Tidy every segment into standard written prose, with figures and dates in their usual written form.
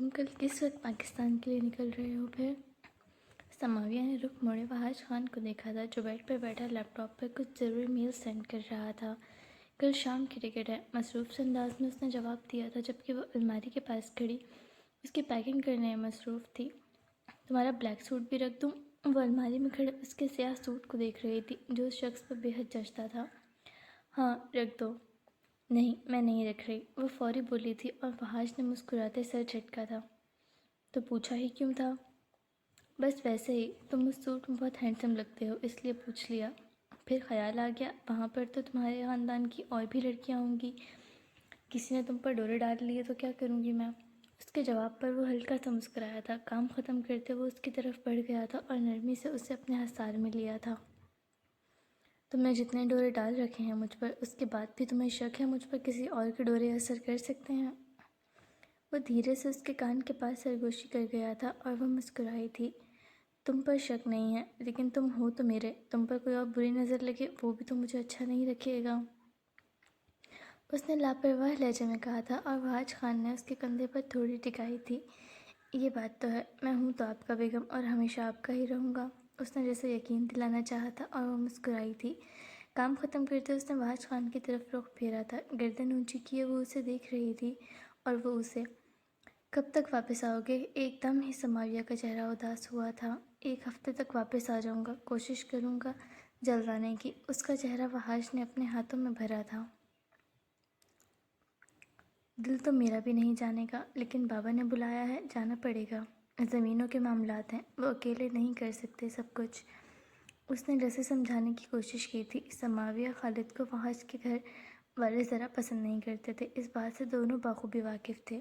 تم کل کس وقت پاکستان کے لیے نکل رہے ہو پھر؟ سماویہ نے رخ موڑے وحاج خان کو دیکھا تھا جو بیڈ پر بیٹھا لیپ ٹاپ پر کچھ ضروری میل سینڈ کر رہا تھا۔ کل شام کی ٹکٹ ہے، مصروف سے انداز میں اس نے جواب دیا تھا جبکہ وہ الماری کے پاس کھڑی اس کی پیکنگ کرنے میں مصروف تھی۔ تمہارا بلیک سوٹ بھی رکھ دوں؟ وہ الماری میں کھڑے اس کے سیاہ سوٹ کو دیکھ رہی تھی جو اس شخص پر بے حد جچتا تھا۔ ہاں رکھ دو۔ نہیں میں نہیں رکھ رہی، وہ فوری بولی تھی اور وحاج نے مسکراتے سر جھٹکا تھا۔ تو پوچھا ہی کیوں تھا؟ بس ویسے ہی، تم اس سوٹ میں بہت ہینڈسم لگتے ہو اس لیے پوچھ لیا۔ پھر خیال آ گیا وہاں پر تو تمہارے خاندان کی اور بھی لڑکیاں ہوں گی، کسی نے تم پر ڈورے ڈال لیے تو کیا کروں گی میں؟ اس کے جواب پر وہ ہلکا سا مسکرایا تھا۔ کام ختم کرتے وہ اس کی طرف بڑھ گیا تھا اور نرمی سے اسے اپنے حصار میں لیا تھا۔ تم نے جتنے ڈورے ڈال رکھے ہیں مجھ پر، اس کے بعد بھی تمہیں شک ہے مجھ پر کسی اور کے ڈورے اثر کر سکتے ہیں؟ وہ دھیرے سے اس کے کان کے پاس سرگوشی کر گیا تھا اور وہ مسکرائی تھی۔ تم پر شک نہیں ہے، لیکن تم ہو تو میرے، تم پر کوئی اور بری نظر لگے وہ بھی تو مجھے اچھا نہیں رکھے گا، اس نے لاپرواہ لہجے میں کہا تھا اور وحاج خان نے اس کے کندھے پر تھوڑی ٹکائی تھی۔ یہ بات تو ہے، میں ہوں تو آپ کا بیگم اور ہمیشہ آپ کا ہی رہوں گا، اس نے جیسے یقین دلانا چاہا تھا اور وہ مسکرائی تھی۔ کام ختم کرتے اس نے وحاج خان کی طرف رخ پھیرا تھا، گردن اونچی کیے وہ اسے دیکھ رہی تھی اور وہ اسے۔ کب تک واپس آؤ گے؟ ایک دم ہی سماویہ کا چہرہ اداس ہوا تھا۔ ایک ہفتے تک واپس آ جاؤں گا، کوشش کروں گا جلد آنے کی، اس کا چہرہ وحاج نے اپنے ہاتھوں میں بھرا تھا۔ دل تو میرا بھی نہیں جانے گا، لیکن بابا نے بلایا ہے، جانا پڑے گا، زمینوں کے معاملات ہیں، وہ اکیلے نہیں کر سکتے سب کچھ، اس نے جیسے سمجھانے کی کوشش کی تھی۔ سماویہ خالد کو وحاج کے گھر والے ذرا پسند نہیں کرتے تھے، اس بات سے دونوں بخوبی واقف تھے۔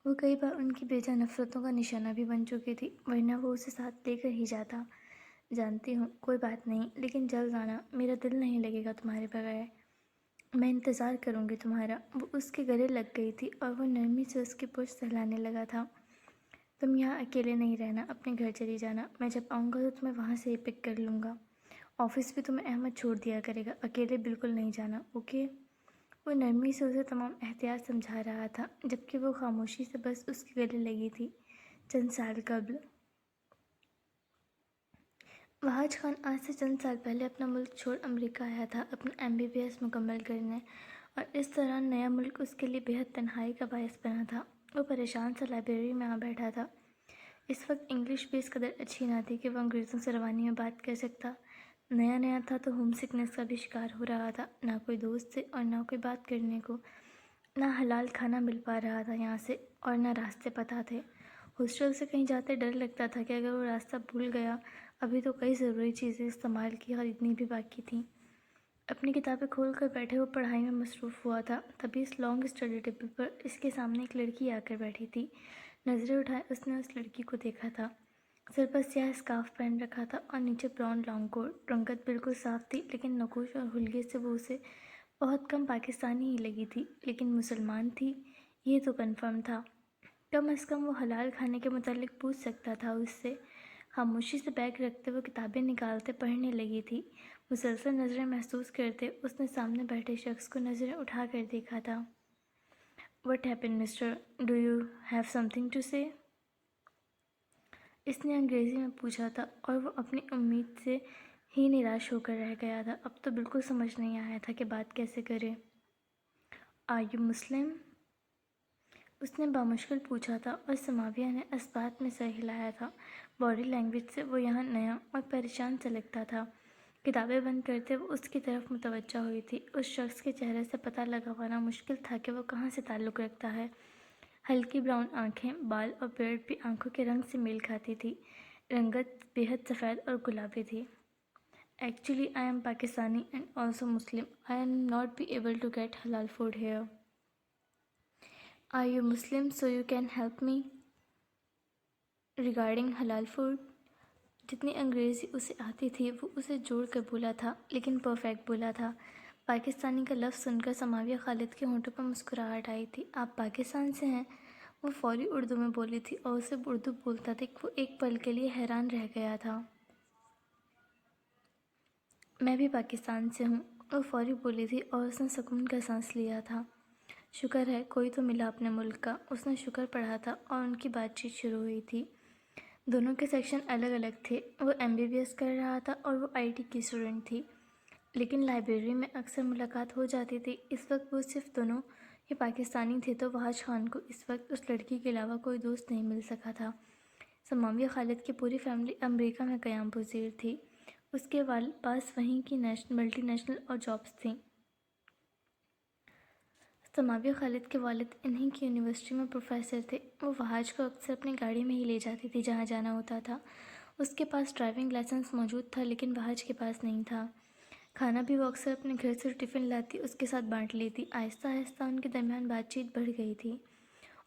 وہ کئی بار ان کی بیجا نفرتوں کا نشانہ بھی بن چکی تھی، ورنہ وہ اسے ساتھ لے کر ہی جاتا۔ جانتی ہوں، کوئی بات نہیں، لیکن جلد آنا، میرا دل نہیں لگے گا تمہارے بغیر، میں انتظار کروں گی تمہارا۔ وہ اس کے گلے لگ گئی تھی اور وہ نرمی سے اس کی پشت سہلانے لگا تھا۔ تم یہاں اکیلے نہیں رہنا، اپنے گھر چلی جانا، میں جب آؤں گا تو تمہیں وہاں سے ہی پک کر لوں گا، آفس بھی تمہیں احمد چھوڑ دیا کرے گا، اکیلے بالکل نہیں جانا، اوکے؟ وہ نرمی سے اسے تمام احتیاط سمجھا رہا تھا جبکہ وہ خاموشی سے بس اس کے گلے لگی تھی۔ چند سال قبل وحاج خان آج سے چند سال پہلے اپنا ملک چھوڑ امریکہ آیا تھا اپنا MBBS مکمل کرنے، اور اس دوران نیا ملک اس کے لیے بے حد تنہائی کا باعث بنا تھا۔ وہ پریشان سا لائبریری میں آ بیٹھا تھا۔ اس وقت انگلش بھی اس قدر اچھی نہ تھی کہ وہ انگریزوں سے روانی میں بات کر سکتا۔ نیا نیا تھا تو ہوم سکنس کا بھی شکار ہو رہا تھا، نہ کوئی دوست تھے اور نہ کوئی بات کرنے کو، نہ حلال کھانا مل پا رہا تھا یہاں سے، اور نہ راستے پتہ تھے۔ ہاسٹل سے کہیں جاتے ڈر لگتا تھا کہ اگر وہ راستہ بھول گیا، ابھی تو کئی ضروری چیزیں استعمال کی خریدنی بھی باقی تھیں۔ اپنی کتابیں کھول کر بیٹھے وہ پڑھائی میں مصروف ہوا تھا، تبھی اس لانگ اسٹڈی ٹیبل پر اس کے سامنے ایک لڑکی آ کر بیٹھی تھی۔ نظریں اٹھائے اس نے اس لڑکی کو دیکھا تھا، سر پر سیاہ اسکارف پہن رکھا تھا اور نیچے براؤن لانگ کوٹ، رنگت بالکل صاف تھی لیکن نقوش اور حلیے سے وہ اسے بہت کم پاکستانی ہی لگی تھی، لیکن مسلمان تھی یہ تو کنفرم تھا، کم از کم وہ حلال کھانے کے متعلق پوچھ سکتا تھا اس سے۔ خاموشی سے بیگ رکھتے وہ کتابیں نکالتے پڑھنے لگی تھی، مسلسل نظریں محسوس کرتے اس نے سامنے بیٹھے شخص کو نظریں اٹھا کر دیکھا تھا۔ What happened, mister? Do you have something to say? اس نے انگریزی میں پوچھا تھا اور وہ اپنی امید سے ہی نراش ہو کر رہ گیا تھا، اب تو بالکل سمجھ نہیں آیا تھا کہ بات کیسے کرے۔ Are you Muslim? اس نے بامشکل پوچھا تھا اور سماویہ نے اثبات میں سر ہلایا تھا۔ باڈی لینگویج سے وہ یہاں نیا اور پریشان سا لگتا تھا۔ کتابیں بند کرتے وہ اس کی طرف متوجہ ہوئی تھی۔ اس شخص کے چہرے سے پتہ لگانا مشکل تھا کہ وہ کہاں سے تعلق رکھتا ہے۔ ہلکی براؤن آنکھیں، بال اور بیئرڈ بھی آنکھوں کے رنگ سے میل کھاتی تھی، رنگت بے حد سفید اور گلابی تھی۔ Actually, I am Pakistani and also Muslim. I am not be able to get halal food here. Are you Muslim so you can help me regarding halal food? جتنی انگریزی اسے آتی تھی وہ اسے جوڑ کر بولا تھا، لیکن پرفیکٹ بولا تھا۔ پاکستانی کا لفظ سن کر سماویہ خالد کے ہونٹوں پر مسکراہٹ آئی تھی۔ آپ پاکستان سے ہیں؟ وہ فوری اردو میں بولی تھی اور اسے اردو بولتا دیکھ وہ ایک پل کے لیے حیران رہ گیا تھا۔ میں بھی پاکستان سے ہوں، وہ فوری بولی تھی اور اس نے سکون کا سانس لیا تھا۔ شکر ہے کوئی تو ملا اپنے ملک کا، اس نے شکر پڑھا تھا اور ان کی بات چیت شروع ہوئی تھی۔ دونوں کے سیکشن الگ الگ تھے، وہ MBBS کر رہا تھا اور وہ IT کی اسٹوڈنٹ تھی، لیکن لائبریری میں اکثر ملاقات ہو جاتی تھی۔ اس وقت وہ صرف دونوں ہی پاکستانی تھے تو وحاج خان کو اس وقت اس لڑکی کے علاوہ کوئی دوست نہیں مل سکا تھا۔ سماویہ خالد کی پوری فیملی امریکہ میں قیام پذیر تھی، اس کے پاس وہیں کی ملٹی نیشنل اور جابس تھیں۔ سماویہ خالد کے والد انہی کی یونیورسٹی میں پروفیسر تھے۔ وہ وحاج کو اکثر اپنی گاڑی میں ہی لے جاتی تھی جہاں جانا ہوتا تھا۔ اس کے پاس ڈرائیونگ لائسنس موجود تھا لیکن وحاج کے پاس نہیں تھا۔ کھانا بھی وہ اکثر اپنے گھر سے ٹفن لاتی، اس کے ساتھ بانٹ لیتی۔ آہستہ آہستہ ان کے درمیان بات چیت بڑھ گئی تھی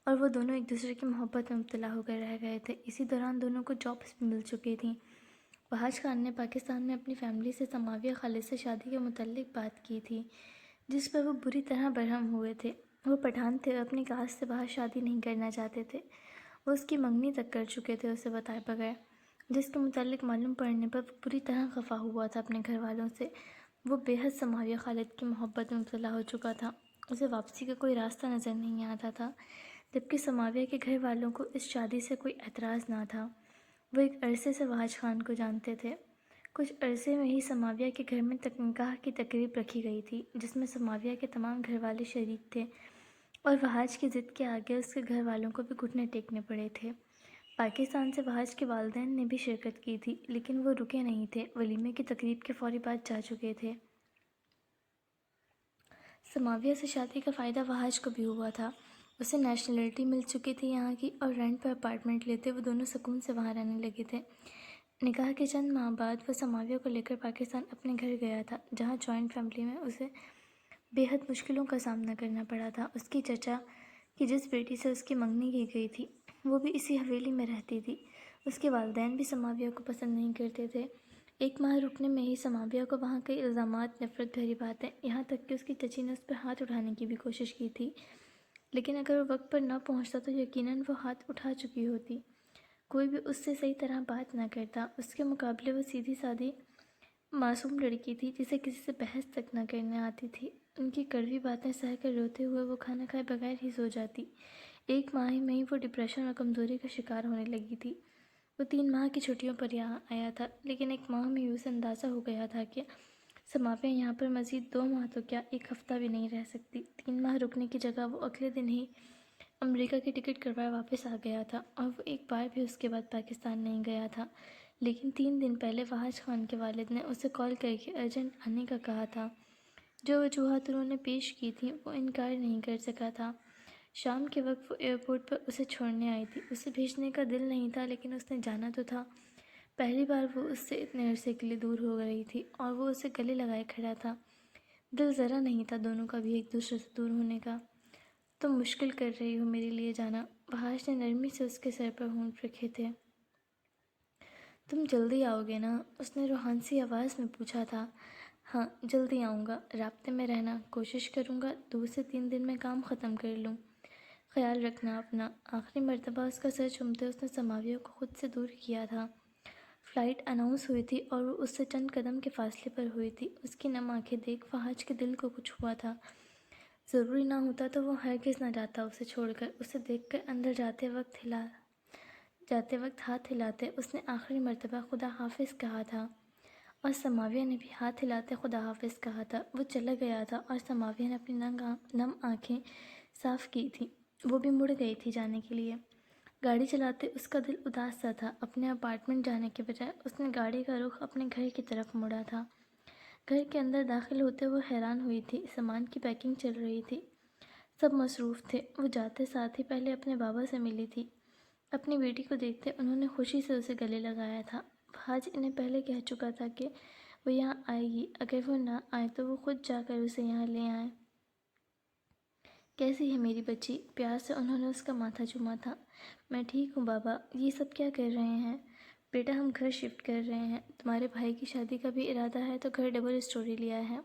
اور وہ دونوں ایک دوسرے کی محبت میں مبتلا ہو کر رہ گئے تھے۔ اسی دوران دونوں کو جابس بھی مل چکی تھیں۔ وحاج خان نے پاکستان میں اپنی فیملی سے سماویہ خالد سے شادی کے متعلق بات کی تھی، جس پر وہ بری طرح برہم ہوئے تھے۔ وہ پٹھان تھے اور اپنی کاسٹ سے باہر شادی نہیں کرنا چاہتے تھے۔ وہ اس کی منگنی تک کر چکے تھے اسے بتائے بغیر، جس کے متعلق معلوم پڑنے پر وہ بری طرح خفا ہوا تھا اپنے گھر والوں سے۔ وہ بے حد سماویہ خالد کی محبت میں مبتلا ہو چکا تھا، اسے واپسی کا کوئی راستہ نظر نہیں آتا تھا، جبکہ سماویہ کے گھر والوں کو اس شادی سے کوئی اعتراض نہ تھا۔ وہ ایک عرصے سے وحاج خان کو جانتے تھے۔ کچھ عرصے میں ہی سماویہ کے گھر میں نکاح کی تقریب رکھی گئی تھی، جس میں سماویہ کے تمام گھر والے شریک تھے اور وحاج کی ضد کے آگے اس کے گھر والوں کو بھی گھٹنے ٹیکنے پڑے تھے۔ پاکستان سے وحاج کے والدین نے بھی شرکت کی تھی، لیکن وہ رکے نہیں تھے، ولیمے کی تقریب کے فوری بعد جا چکے تھے۔ سماویہ سے شادی کا فائدہ وحاج کو بھی ہوا تھا۔ اسے نیشنلٹی مل چکی تھی یہاں کی، اور رینٹ پر اپارٹمنٹ لیتے وہ دونوں سکون سے وہاں رہنے لگے تھے۔ نکاح کے چند ماہ بعد وہ سماویہ کو لے کر پاکستان اپنے گھر گیا تھا، جہاں جوائنٹ فیملی میں اسے بے حد مشکلوں کا سامنا کرنا پڑا تھا۔ اس کی چچا کی جس بیٹی سے اس کی منگنی کی گئی تھی وہ بھی اسی حویلی میں رہتی تھی۔ اس کے والدین بھی سماویہ کو پسند نہیں کرتے تھے۔ ایک ماہ رکنے میں ہی سماویہ کو وہاں کئی الزامات، نفرت بھری باتیں، یہاں تک کہ اس کی چچی نے اس پر ہاتھ اٹھانے کی بھی کوشش کی تھی، لیکن اگر وہ وقت پر نہ پہنچتا تو یقیناً وہ ہاتھ اٹھا چکی ہوتی۔ کوئی بھی اس سے صحیح طرح بات نہ کرتا، اس کے مقابلے وہ سیدھی سادی معصوم لڑکی تھی جسے کسی سے بحث تک نہ کرنے آتی تھی۔ ان کی کڑوی باتیں سہ کر روتے ہوئے وہ کھانا کھائے بغیر ہی سو جاتی۔ ایک ماہ میں ہی وہ ڈپریشن اور کمزوری کا شکار ہونے لگی تھی۔ وہ 3 ماہ کی چھٹیوں پر یہاں آیا تھا، لیکن 1 ماہ میں ہی اسے اندازہ ہو گیا تھا کہ سماویہ یہاں پر مزید 2 ماہ تو کیا 1 ہفتہ بھی نہیں رہ سکتی۔ 3 ماہ رکنے کی جگہ وہ اگلے دن ہی امریکہ کی ٹکٹ کروائے واپس آ گیا تھا، اور وہ ایک بار بھی اس کے بعد پاکستان نہیں گیا تھا۔ لیکن 3 دن پہلے وحاج خان کے والد نے اسے کال کر کے ارجنٹ آنے کا کہا تھا۔ جو وجوہات انہوں نے پیش کی تھیں وہ انکار نہیں کر سکا تھا۔ شام کے وقت وہ ایئرپورٹ پر اسے چھوڑنے آئی تھی۔ اسے بھیجنے کا دل نہیں تھا، لیکن اس نے جانا تو تھا۔ پہلی بار وہ اس سے اتنے عرصے کے لیے دور ہو گئی تھی اور وہ اسے گلے لگائے کھڑا تھا۔ دل ذرا نہیں تھا دونوں کا بھی ایک دوسرے سے دور ہونے کا۔ تم مشکل کر رہی ہو میرے لیے جانا، وحاج نے نرمی سے اس کے سر پر ہونٹ رکھے تھے۔ تم جلدی آؤ گے نا؟ اس نے روحان سی آواز میں پوچھا تھا۔ ہاں جلدی آؤں گا، رابطے میں رہنا، کوشش کروں گا 2 سے 3 دن میں کام ختم کر لوں۔ خیال رکھنا اپنا۔ آخری مرتبہ اس کا سر چومتے اس نے سماویہ کو خود سے دور کیا تھا۔ فلائٹ اناؤنس ہوئی تھی اور وہ اس سے چند قدم کے فاصلے پر ہوئی تھی۔ اس کی نم آنکھیں دیکھ وحاج کے دل کو کچھ ہوا تھا۔ ضروری نہ ہوتا تو وہ ہرگز نہ جاتا اسے چھوڑ کر۔ اسے دیکھ کر اندر جاتے وقت ہاتھ ہلاتے اس نے آخری مرتبہ خدا حافظ کہا تھا، اور سماویہ نے بھی ہاتھ ہلاتے خدا حافظ کہا تھا۔ وہ چلا گیا تھا اور سماویہ نے اپنی نم آنکھیں صاف کی تھیں۔ وہ بھی مڑ گئی تھی جانے کے لیے۔ گاڑی چلاتے اس کا دل اداس سا تھا۔ اپنے اپارٹمنٹ جانے کے بجائے اس نے گاڑی کا رخ اپنے گھر کی طرف موڑا تھا۔ گھر کے اندر داخل ہوتے وہ حیران ہوئی تھی۔ سامان کی پیکنگ چل رہی تھی، سب مصروف تھے۔ وہ جاتے ساتھ ہی پہلے اپنے بابا سے ملی تھی۔ اپنی بیٹی کو دیکھتے انہوں نے خوشی سے اسے گلے لگایا تھا۔ وحاج انہیں پہلے کہہ چکا تھا کہ وہ یہاں آئے گی، اگر وہ نہ آئے تو وہ خود جا کر اسے یہاں لے آئیں۔ کیسی ہے میری بچی؟ پیار سے انہوں نے اس کا ماتھا چوما تھا۔ میں ٹھیک ہوں بابا۔ یہ سب کیا کر رہے ہیں؟ بیٹا ہم گھر شفٹ کر رہے ہیں، تمہارے بھائی کی شادی کا بھی ارادہ ہے تو گھر ڈبل اسٹوری لیا ہے۔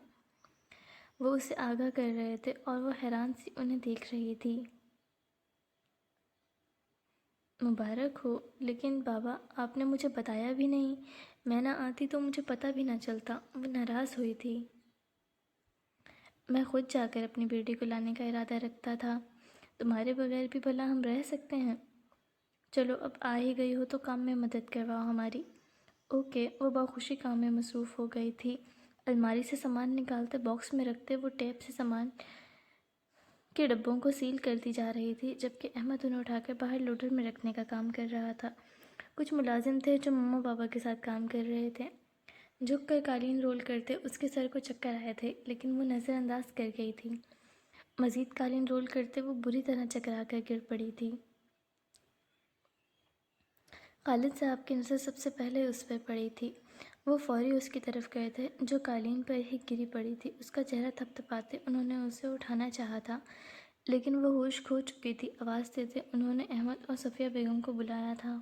وہ اسے آگاہ کر رہے تھے اور وہ حیران سی انہیں دیکھ رہی تھی۔ مبارک ہو، لیکن بابا آپ نے مجھے بتایا بھی نہیں، میں نہ آتی تو مجھے پتہ بھی نہ چلتا۔ وہ ناراض ہوئی تھی۔ میں خود جا کر اپنی بیٹی کو لانے کا ارادہ رکھتا تھا۔ تمہارے بغیر بھی بھلا ہم رہ سکتے ہیں؟ چلو اب آ ہی گئی ہو تو کام میں مدد کرواؤ ہماری۔ اوکے۔ وہ بخوشی کام میں مصروف ہو گئی تھی۔ الماری سے سامان نکالتے، باکس میں رکھتے، وہ ٹیپ سے سامان کے ڈبوں کو سیل کرتی جا رہی تھی، جبکہ احمد انہیں اٹھا کر باہر لوڈر میں رکھنے کا کام کر رہا تھا۔ کچھ ملازم تھے جو مما پاپا کے ساتھ کام کر رہے تھے۔ جھک کر قالین رول کرتے اس کے سر کو چکر آئے تھے، لیکن وہ نظر انداز کر گئی تھی۔ مزید قالین رول کرتے وہ بری طرح چکرا کر گر پڑی تھی۔ خالد صاحب کی نظر سب سے پہلے اس پر پڑی تھی۔ وہ فوری اس کی طرف گئے تھے جو قالین پر ہی گری پڑی تھی۔ اس کا چہرہ تھپتھپاتے انہوں نے اسے اٹھانا چاہا تھا، لیکن وہ ہوش کھو چکی تھی۔ آواز دیتے انہوں نے احمد اور صفیہ بیگم کو بلایا تھا۔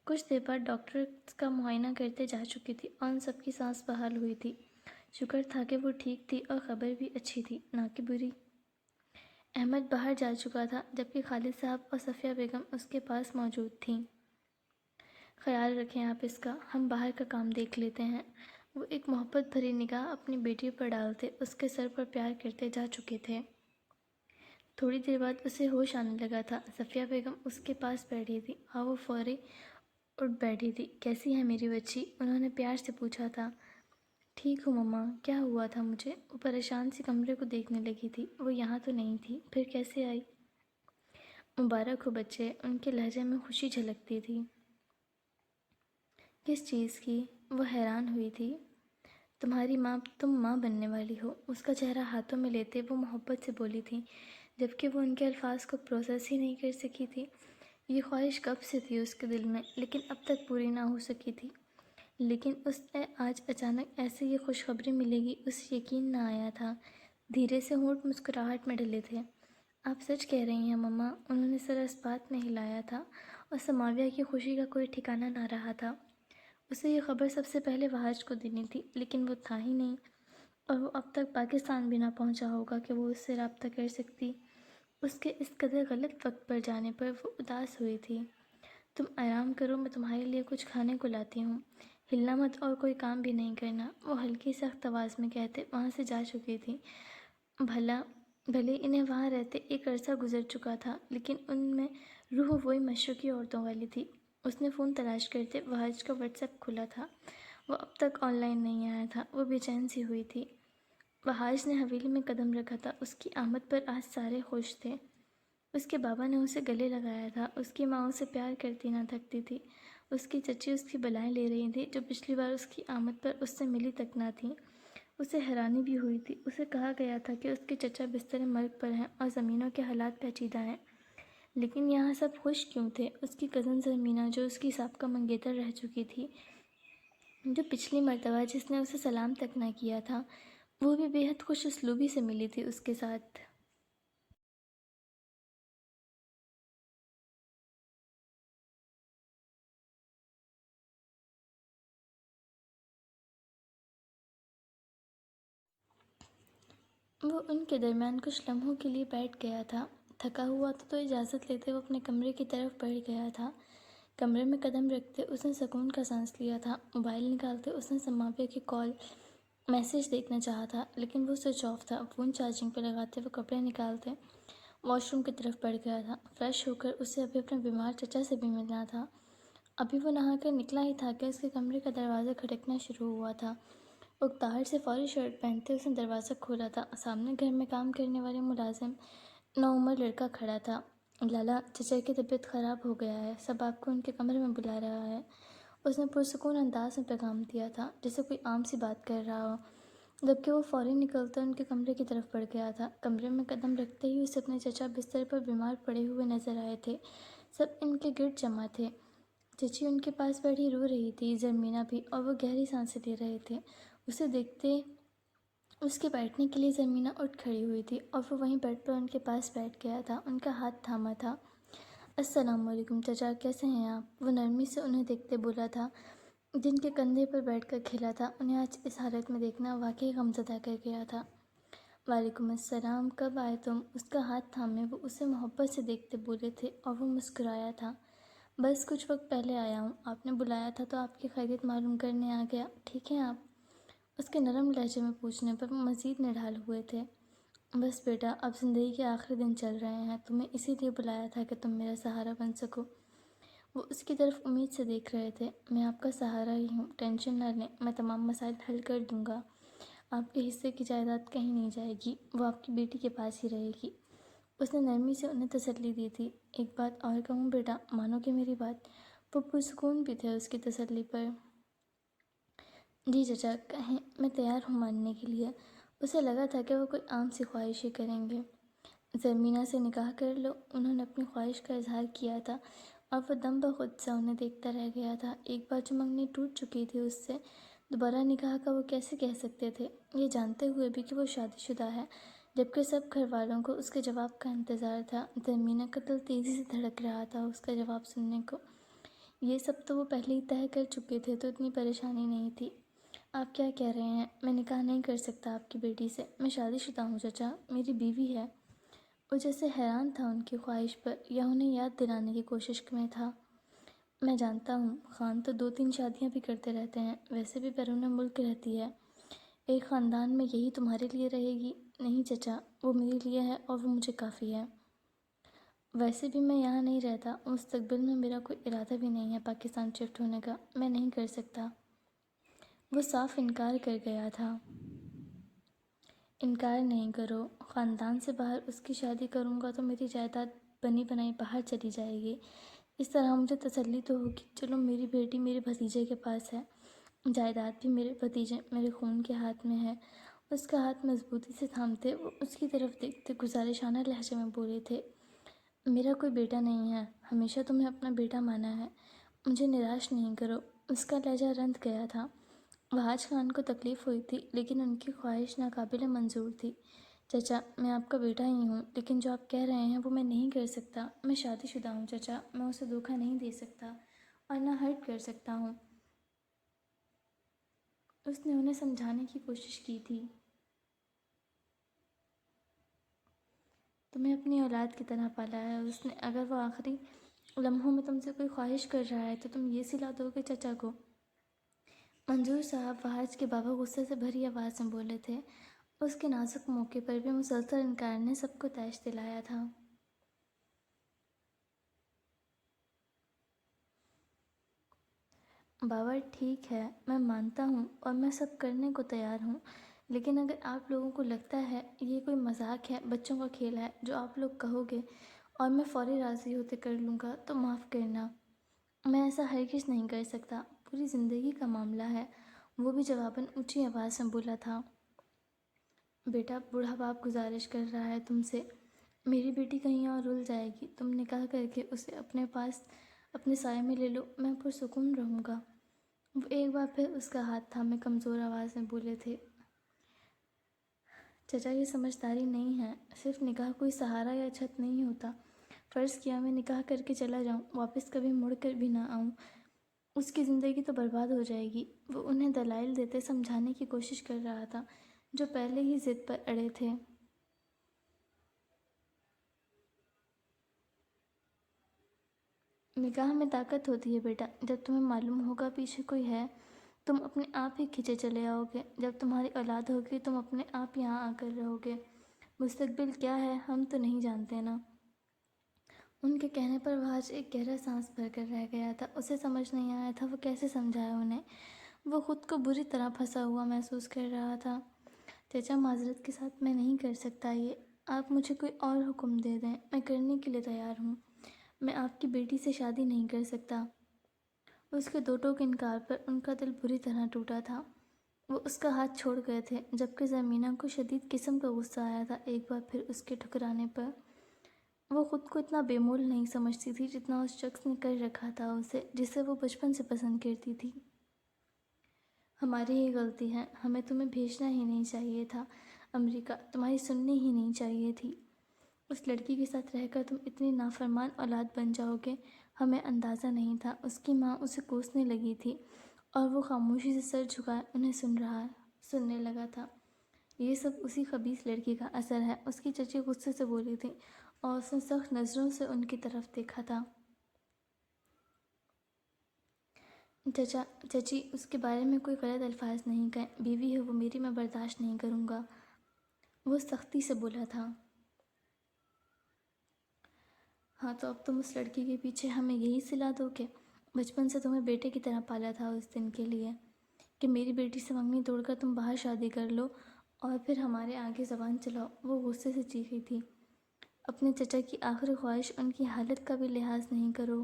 کچھ دیر بعد ڈاکٹر کا معائنہ کرتے جا چکی تھی اور ان سب کی سانس بحال ہوئی تھی۔ شکر تھا کہ وہ ٹھیک تھی اور خبر بھی اچھی تھی، نہ کہ بری۔ احمد باہر جا چکا تھا، جبکہ خالد صاحب اور صفیہ بیگم اس کے پاس موجود تھیں۔ خیال رکھیں آپ اس کا، ہم باہر کا کام دیکھ لیتے ہیں۔ وہ ایک محبت بھری نگاہ اپنی بیٹی پر ڈالتے اس کے سر پر پیار کرتے جا چکے تھے۔ تھوڑی دیر بعد اسے ہوش آنے لگا تھا۔ صفیہ بیگم اس کے پاس بیٹھی تھی اور وہ فوری اٹھ بیٹھی تھی۔ کیسی ہے میری بچی؟ انہوں نے پیار سے پوچھا تھا۔ ٹھیک ہوں مما، کیا ہوا تھا مجھے؟ وہ پریشان سی کمرے کو دیکھنے لگی تھی۔ وہ یہاں تو نہیں تھی، پھر کیسے آئی؟ مبارک ہو بچے، ان کے لہجے میں خوشی جھلکتی تھی۔ کس چیز کی؟ وہ حیران ہوئی تھی۔ تمہاری ماں، تم ماں بننے والی ہو۔ اس کا چہرہ ہاتھوں میں لیتے وہ محبت سے بولی تھی، جبکہ وہ ان کے الفاظ کو پروسیس ہی نہیں کر سکی تھی۔ یہ خواہش کب سے تھی اس کے دل میں، لیکن اب تک پوری نہ ہو سکی تھی۔ لیکن اس نے آج اچانک ایسے یہ خوشخبری ملے گی، اسے یقین نہ آیا تھا۔ دھیرے سے ہونٹ مسکراہٹ میں ڈلے تھے۔ آپ سچ کہہ رہی ہیں مما، انہوں نے سر اس بات میں ہلایا تھا اور سماویہ کی خوشی کا کوئی ٹھکانہ نہ رہا تھا۔ اسے یہ خبر سب سے پہلے وحاج کو دینی تھی، لیکن وہ تھا ہی نہیں، اور وہ اب تک پاکستان بھی نہ پہنچا ہوگا کہ وہ اس سے رابطہ کر سکتی۔ اس کے اس قدر غلط وقت پر جانے پر وہ اداس ہوئی تھی۔ تم آرام کرو، میں تمہارے لیے کچھ کھانے کو لاتی ہوں۔ ہلنا مت اور کوئی کام بھی نہیں کرنا، وہ ہلکی سخت آواز میں کہتے وہاں سے جا چکی تھی۔ بھلے انہیں وہاں رہتے ایک عرصہ گزر چکا تھا، لیکن ان میں روح وہی مشرقی عورتوں والی تھی۔ اس نے فون تلاش کرتے وحاج کا واٹس ایپ کھولا تھا۔ وہ اب تک آن لائن نہیں آیا تھا۔ وہ بے چین سی ہوئی تھی۔ وحاج نے حویلی میں قدم رکھا تھا۔ اس کی آمد پر آج سارے خوش تھے۔ اس کے بابا نے اسے گلے لگایا تھا۔ اس کی ماں اسے پیار کرتی نہ تھکتی تھی۔ اس کی چچی اس کی بلائیں لے رہی تھی، جو پچھلی بار اس کی آمد پر اس سے ملی تک نہ تھیں۔ اسے حیرانی بھی ہوئی تھی۔ اسے کہا گیا تھا کہ اس کے چچا بستر مرگ پر ہیں اور زمینوں کے حالات پیچیدہ ہیں، لیکن یہاں سب خوش کیوں تھے؟ اس کی کزن زمینہ، جو اس کی سابقہ منگیتر رہ چکی تھی، جو پچھلی مرتبہ جس نے اسے سلام تک نہ کیا تھا، وہ بھی بے حد خوش اسلوبی سے ملی تھی اس کے ساتھ۔ وہ ان کے درمیان کچھ لمحوں کے لیے بیٹھ گیا تھا۔ تھکا ہوا تھا تو اجازت لیتے وہ اپنے کمرے کی طرف بڑھ گیا تھا۔ کمرے میں قدم رکھتے اس نے سکون کا سانس لیا تھا۔ موبائل نکالتے اس نے سماویہ کی کال میسج دیکھنا چاہا تھا، لیکن وہ سوئچ آف تھا۔ فون چارجنگ پہ لگاتے وہ کپڑے نکالتے واش روم کی طرف بڑھ گیا تھا۔ فریش ہو کر اسے ابھی اپنے بیمار چچا سے بھی ملنا تھا۔ ابھی وہ نہا کر نکلا ہی تھا کہ اس کے کمرے کا دروازہ کھٹکنا شروع ہوا تھا۔ اکتاہٹ سے فوری شرٹ پہنتے اس نے دروازہ کھولا تھا۔ سامنے گھر میں کام کرنے والے ملازم نوعمر لڑکا کھڑا تھا۔ لالا، چچا کی طبیعت خراب ہو گیا ہے، سب آپ کو ان کے کمرے میں بلا رہا ہے، اس نے پرسکون انداز میں پیغام دیا تھا، جیسے کوئی عام سی بات کر رہا ہو، جبکہ وہ فوری نکلتا ان کے کمرے کی طرف بڑھ گیا تھا۔ کمرے میں قدم رکھتے ہی اسے اپنے چچا بستر پر بیمار پڑے ہوئے نظر آئے تھے۔ سب ان کے گرد جمع تھے۔ چچی ان کے پاس بیٹھی رو رہی تھی، زرمینہ بھی، اور وہ گہری سانسیں لے رہے تھے۔ اسے دیکھتے اس کے بیٹھنے کے لیے زرمینہ اٹھ کھڑی ہوئی تھی اور وہ وہیں بیڈ پر ان کے پاس بیٹھ گیا تھا، ان کا ہاتھ تھاما تھا۔ السلام علیکم چچا، کیسے ہیں آپ؟ وہ نرمی سے انہیں دیکھتے بولا تھا، جن کے کندھے پر بیٹھ کر کھیلا تھا۔ انہیں آج اس حالت میں دیکھنا واقعی غمزدہ کر گیا تھا۔ وعلیکم السلام، کب آئے تم؟ اس کا ہاتھ تھامے وہ اسے محبت سے دیکھتے بولے تھے اور وہ مسکرایا تھا۔ بس کچھ وقت پہلے آیا ہوں، آپ نے بلایا تھا تو آپ کی خیریت معلوم کرنے آ گیا۔ ٹھیک ہیں آپ؟ اس کے نرم لہجے میں پوچھنے پر وہ مزید نڈھال ہوئے تھے۔ بس بیٹا، اب زندگی کے آخری دن چل رہے ہیں، تمہیں اسی لیے بلایا تھا کہ تم میرا سہارا بن سکو۔ وہ اس کی طرف امید سے دیکھ رہے تھے۔ میں آپ کا سہارا ہی ہوں، ٹینشن نہ لیں، میں تمام مسائل حل کر دوں گا۔ آپ کے حصے کی جائیداد کہیں نہیں جائے گی، وہ آپ کی بیٹی کے پاس ہی رہے گی۔ اس نے نرمی سے انہیں تسلی دی تھی۔ ایک بات اور کہوں بیٹا، مانو گے میری بات؟ وہ پرسکون بھی تھے اس کی تسلی پر۔ جی چچا، کہیں، میں تیار ہوں ماننے کے لیے۔ اسے لگا تھا کہ وہ کوئی عام سی خواہش ہی کریں گے۔ زرمینہ سے نکاح کر لو، انہوں نے اپنی خواہش کا اظہار کیا تھا، اور وہ دم بخود سے انہیں دیکھتا رہ گیا تھا۔ ایک بار جو منگنی ٹوٹ چکی تھی اس سے، دوبارہ نکاح کا وہ کیسے کہہ سکتے تھے، یہ جانتے ہوئے بھی کہ وہ شادی شدہ ہے، جبکہ سب گھر والوں کو اس کے جواب کا انتظار تھا۔ زرمینہ کا دل تیزی سے دھڑک رہا تھا اس کا جواب سننے کو۔ یہ سب تو وہ پہلے ہی طے کر چکے تھے، تو اتنی پریشانی نہیں تھی۔ آپ کیا کہہ رہے ہیں؟ میں نکاح نہیں کر سکتا آپ کی بیٹی سے۔ میں شادی شدہ ہوں چچا، میری بیوی ہے۔ وہ جیسے حیران تھا ان کی خواہش پر، یا انہیں یاد دلانے کی کوشش میں تھا۔ میں جانتا ہوں، خان تو 2-3 شادیاں بھی کرتے رہتے ہیں، ویسے بھی بیرون ملک رہتی ہے۔ ایک خاندان میں یہی تمہارے لیے رہے گی؟ نہیں چچا، وہ میرے لیے ہے اور وہ مجھے کافی ہے۔ ویسے بھی میں یہاں نہیں رہتا، مستقبل میں میرا کوئی ارادہ بھی نہیں ہے پاکستان شفٹ ہونے کا، میں نہیں کر سکتا۔ وہ صاف انکار کر گیا تھا۔ انکار نہیں کرو، خاندان سے باہر اس کی شادی کروں گا تو میری جائیداد بنی بنائی باہر چلی جائے گی۔ اس طرح مجھے تسلی تو ہوگی، چلو میری بیٹی میرے بھتیجے کے پاس ہے، جائیداد بھی میرے بھتیجے میرے خون کے ہاتھ میں ہے۔ اس کا ہاتھ مضبوطی سے تھامتے وہ اس کی طرف دیکھتے گزارشانہ لہجے میں بولے تھے، میرا کوئی بیٹا نہیں ہے، ہمیشہ تمہیں اپنا بیٹا مانا ہے، مجھے نراش نہیں کرو۔ اس کا لہجہ رنت گیا تھا۔ وحاج خان کو تکلیف ہوئی تھی، لیکن ان کی خواہش ناقابل منظور تھی۔ چچا، میں آپ کا بیٹا ہی ہوں، لیکن جو آپ کہہ رہے ہیں وہ میں نہیں کر سکتا۔ میں شادی شدہ ہوں چچا، میں اسے دھوکہ نہیں دے سکتا اور نہ ہرٹ کر سکتا ہوں۔ اس نے انہیں سمجھانے کی کوشش کی تھی۔ تمہیں اپنی اولاد کی طرح پالا ہے اس نے، اگر وہ آخری لمحوں میں تم سے کوئی خواہش کر رہا ہے تو تم یہ سلا دو گے چچا کو؟ منظور صاحب وحاج کے بابا غصے سے بھری آواز میں بولے تھے۔ اس کے نازک موقع پر بھی مسلسل انکار نے سب کو طیش دلایا تھا۔ بابا ٹھیک ہے، میں مانتا ہوں اور میں سب کرنے کو تیار ہوں، لیکن اگر آپ لوگوں کو لگتا ہے یہ کوئی مذاق ہے، بچوں کا کھیل ہے جو آپ لوگ کہو گے اور میں فوری راضی ہوتے کر لوں گا تو معاف کرنا، میں ایسا ہرگز نہیں کر سکتا، پوری زندگی کا معاملہ ہے۔ وہ بھی جواباً اونچی آواز میں بولا تھا۔ بیٹا، بوڑھا باپ گزارش کر رہا ہے تم سے، میری بیٹی کہیں اور رل جائے گی، تم نکاح کر کے اسے اپنے پاس اپنے سائے میں لے لو، میں پرسکون رہوں گا۔ وہ ایک بار پھر اس کا ہاتھ تھامے کمزور آواز میں بولے تھے۔ چچا، یہ سمجھداری نہیں ہے، صرف نکاح کوئی سہارا یا چھت نہیں ہوتا۔ فرض کیا میں نکاح کر کے چلا جاؤں، واپس کبھی مڑ کر بھی نہ آؤں، اس کی زندگی تو برباد ہو جائے گی۔ وہ انہیں دلائل دیتے سمجھانے کی کوشش کر رہا تھا جو پہلے ہی ضد پر اڑے تھے۔ نکاح میں طاقت ہوتی ہے بیٹا، جب تمہیں معلوم ہوگا پیچھے کوئی ہے، تم اپنے آپ ہی کھنچے چلے آؤ گے، جب تمہاری اولاد ہوگی تم اپنے آپ یہاں آ کر رہو گے۔ مستقبل کیا ہے ہم تو نہیں جانتے نا۔ ان کے کہنے پر وحاج ایک گہرا سانس بھر کر رہ گیا تھا۔ اسے سمجھ نہیں آیا تھا وہ کیسے سمجھائے انہیں۔ وہ خود کو بری طرح پھنسا ہوا محسوس کر رہا تھا۔ چچا، معذرت کے ساتھ میں نہیں کر سکتا یہ، آپ مجھے کوئی اور حکم دے دیں، میں کرنے کے لیے تیار ہوں۔ میں آپ کی بیٹی سے شادی نہیں کر سکتا۔ اس کے دو ٹوک انکار پر ان کا دل بری طرح ٹوٹا تھا۔ وہ اس کا ہاتھ چھوڑ گئے تھے، جبکہ زرمینہ کو شدید قسم کا غصہ آیا تھا ایک بار پھر اس کے ٹھکرانے پر۔ وہ خود کو اتنا بے مول نہیں سمجھتی تھی جتنا اس شخص نے کر رکھا تھا اسے، جسے وہ بچپن سے پسند کرتی تھی۔ ہماری ہی غلطی ہے، ہمیں تمہیں بھیجنا ہی نہیں چاہیے تھا امریکہ، تمہاری سننی ہی نہیں چاہیے تھی۔ اس لڑکی کے ساتھ رہ کر تم اتنی نافرمان اولاد بن جاؤ گے، ہمیں اندازہ نہیں تھا۔ اس کی ماں اسے کوسنے لگی تھی اور وہ خاموشی سے سر جھکائے انہیں سننے لگا تھا۔ یہ سب اسی خبیث لڑکی کا اثر ہے، اس کی چچی غصے سے بولی تھی اور اس نے سخت نظروں سے ان کی طرف دیکھا تھا۔ چچا چچی اس کے بارے میں کوئی غلط الفاظ نہیں کہیں، بیوی ہے وہ میری، میں برداشت نہیں کروں گا، وہ سختی سے بولا تھا۔ ہاں تو اب تم اس لڑکی کے پیچھے ہمیں یہی سلا دو کہ بچپن سے تمہیں بیٹے کی طرح پالا تھا اس دن کے لیے کہ میری بیٹی سے منگنی توڑ کر تم باہر شادی کر لو اور پھر ہمارے آگے زبان چلاؤ۔ وہ غصے سے چیخی تھی۔ اپنے چچا کی آخری خواہش، ان کی حالت کا بھی لحاظ نہیں کرو۔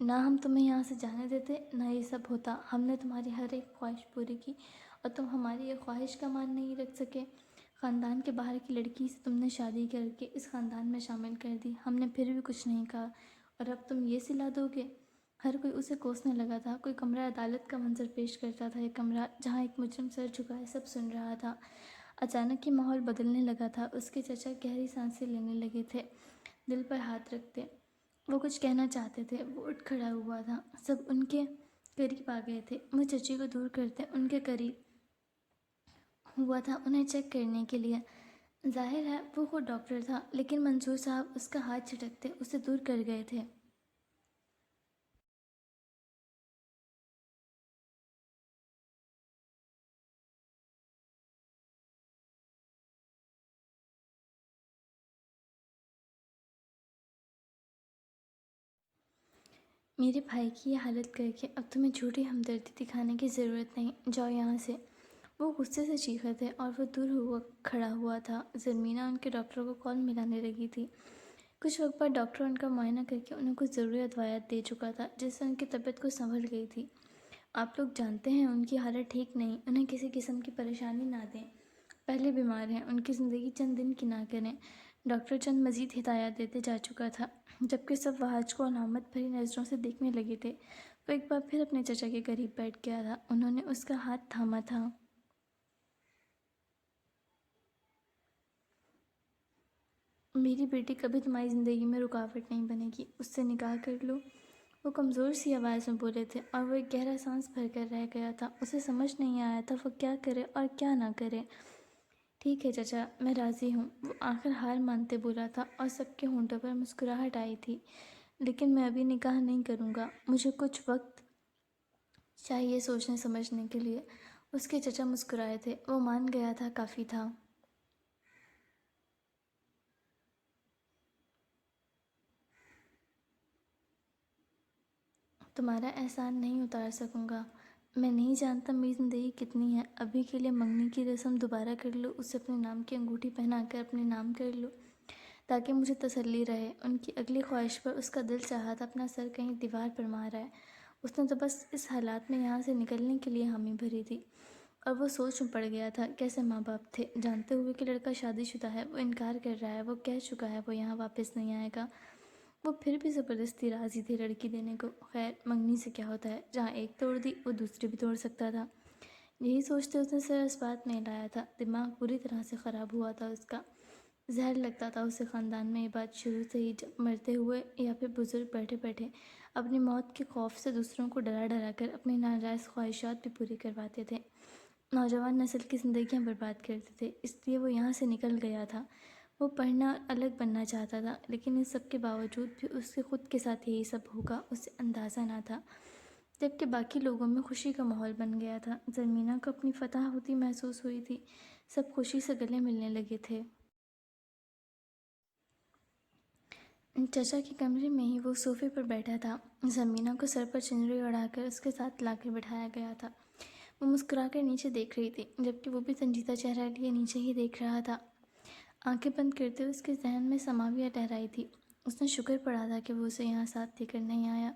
نہ ہم تمہیں یہاں سے جانے دیتے، نہ یہ سب ہوتا۔ ہم نے تمہاری ہر ایک خواہش پوری کی اور تم ہماری ایک خواہش کا مان نہیں رکھ سکے۔ خاندان کے باہر کی لڑکی سے تم نے شادی کر کے اس خاندان میں شامل کر دی، ہم نے پھر بھی کچھ نہیں کہا، اور اب تم یہ سلا دو گے؟ ہر کوئی اسے کوسنے لگا تھا۔ کوئی کمرہ عدالت کا منظر پیش کرتا تھا، ایک کمرہ جہاں ایک مجرم سر جھکائے سب سن رہا تھا۔ اچانک یہ ماحول بدلنے لگا تھا۔ اس کے چچا گہری سانسیں لینے لگے تھے، دل پر ہاتھ رکھتے۔ وہ کچھ کہنا چاہتے تھے۔ وہ اٹھ کھڑا ہوا تھا۔ سب ان کے قریب آ گئے تھے۔ وہ چچی کو دور کرتے ان کے قریب ہوا تھا انہیں چیک کرنے کے لیے۔ ظاہر ہے وہ خود ڈاکٹر تھا، لیکن منصور صاحب اس کا ہاتھ جھٹکتے اسے دور کر گئے تھے۔ میرے بھائی کی یہ حالت کر کے اب تمہیں جھوٹی ہمدردی دکھانے کی ضرورت نہیں، جاؤ یہاں سے۔ وہ غصے سے چیخے تھے اور وہ دور ہوا کھڑا ہوا تھا۔ زرمینہ ان کے ڈاکٹر کو کال ملانے لگی تھی۔ کچھ وقت بعد ڈاکٹر ان کا معائنہ کر کے انہیں کچھ ضروری ادویات دے چکا تھا، جس سے ان کی طبیعت کچھ سنبھل گئی تھی۔ آپ لوگ جانتے ہیں ان کی حالت ٹھیک نہیں، انہیں کسی قسم کی پریشانی نہ دیں، پہلے بیمار ہیں، ان کی زندگی چند دن کی نہ کریں۔ ڈاکٹر چند مزید ہدایات دیتے جا چکا تھا، جبکہ سب وحاج کو علامت بھری نظروں سے دیکھنے لگے تھے۔ وہ ایک بار پھر اپنے چچا کے قریب بیٹھ گیا تھا۔ انہوں نے اس کا ہاتھ تھاما تھا۔ میری بیٹی کبھی تمہاری زندگی میں رکاوٹ نہیں بنے گی، اس سے نکاح کر لو۔ وہ کمزور سی آواز میں بولے تھے اور وہ ایک گہرا سانس بھر کر رہ گیا تھا۔ اسے سمجھ نہیں آیا تھا وہ کیا کرے اور کیا نہ کرے۔ ٹھیک ہے چچا، میں راضی ہوں، وہ آخر ہار مانتے بولا تھا، اور سب کے ہونٹوں پر مسکراہٹ آئی تھی۔ لیکن میں ابھی نکاح نہیں کروں گا، مجھے کچھ وقت چاہیے سوچنے سمجھنے کے لیے۔ اس کے چچا مسکرائے تھے۔ وہ مان گیا تھا، کافی تھا۔ تمہارا احسان نہیں اتار سکوں گا۔ میں نہیں جانتا میری زندگی کتنی ہے۔ ابھی کے لیے منگنی کی رسم دوبارہ کر لو، اسے اپنے نام کی انگوٹھی پہنا کر اپنے نام کر لو، تاکہ مجھے تسلی رہے۔ ان کی اگلی خواہش پر اس کا دل چاہا تھا اپنا سر کہیں دیوار پر مار آئے۔ اس نے تو بس اس حالات میں یہاں سے نکلنے کے لیے حامی بھری تھی، اور وہ سوچ میں پڑ گیا تھا کیسے ماں باپ تھے، جانتے ہوئے کہ لڑکا شادی شدہ ہے، وہ انکار کر رہا ہے، وہ کہہ چکا ہے وہ یہاں واپس نہیں آئے گا۔ وہ پھر بھی زبردستی راضی تھے لڑکی دینے کو۔ خیر، منگنی سے کیا ہوتا ہے، جہاں ایک توڑ دی وہ دوسری بھی توڑ سکتا تھا۔ یہی سوچتے اس نے سر اس بات میں ہلایا تھا۔ دماغ بری طرح سے خراب ہوا تھا اس کا۔ زہر لگتا تھا اسے خاندان میں یہ بات شروع سے ہی، جب مرتے ہوئے یا پھر بزرگ بیٹھے بیٹھے اپنی موت کے خوف سے دوسروں کو ڈرا ڈرا کر اپنی ناجائز خواہشات بھی پوری کرواتے تھے، نوجوان نسل کی زندگیاں برباد کرتے تھے۔ اس لیے وہ یہاں سے نکل گیا تھا۔ وہ پڑھنا اور الگ بننا چاہتا تھا، لیکن ان سب کے باوجود بھی اس کے خود کے ساتھ یہی سب ہوگا اسے اندازہ نہ تھا، جبکہ باقی لوگوں میں خوشی کا ماحول بن گیا تھا۔ زرمینہ کو اپنی فتح ہوتی محسوس ہوئی تھی، سب خوشی سے گلے ملنے لگے تھے۔ چچا کے کمرے میں ہی وہ صوفے پر بیٹھا تھا۔ زرمینہ کو سر پر چنری اڑا کر اس کے ساتھ لا کر بٹھایا گیا تھا۔ وہ مسکرا کر نیچے دیکھ رہی تھی، جبکہ وہ بھی سنجیدہ چہرہ لیے نیچے ہی دیکھ رہا تھا۔ آنکھیں بند کرتے ہوئے اس کے ذہن میں سماویہ ٹہرائی تھی۔ اس نے شکر پڑھا تھا کہ وہ اسے یہاں ساتھ لے کر نہیں آیا،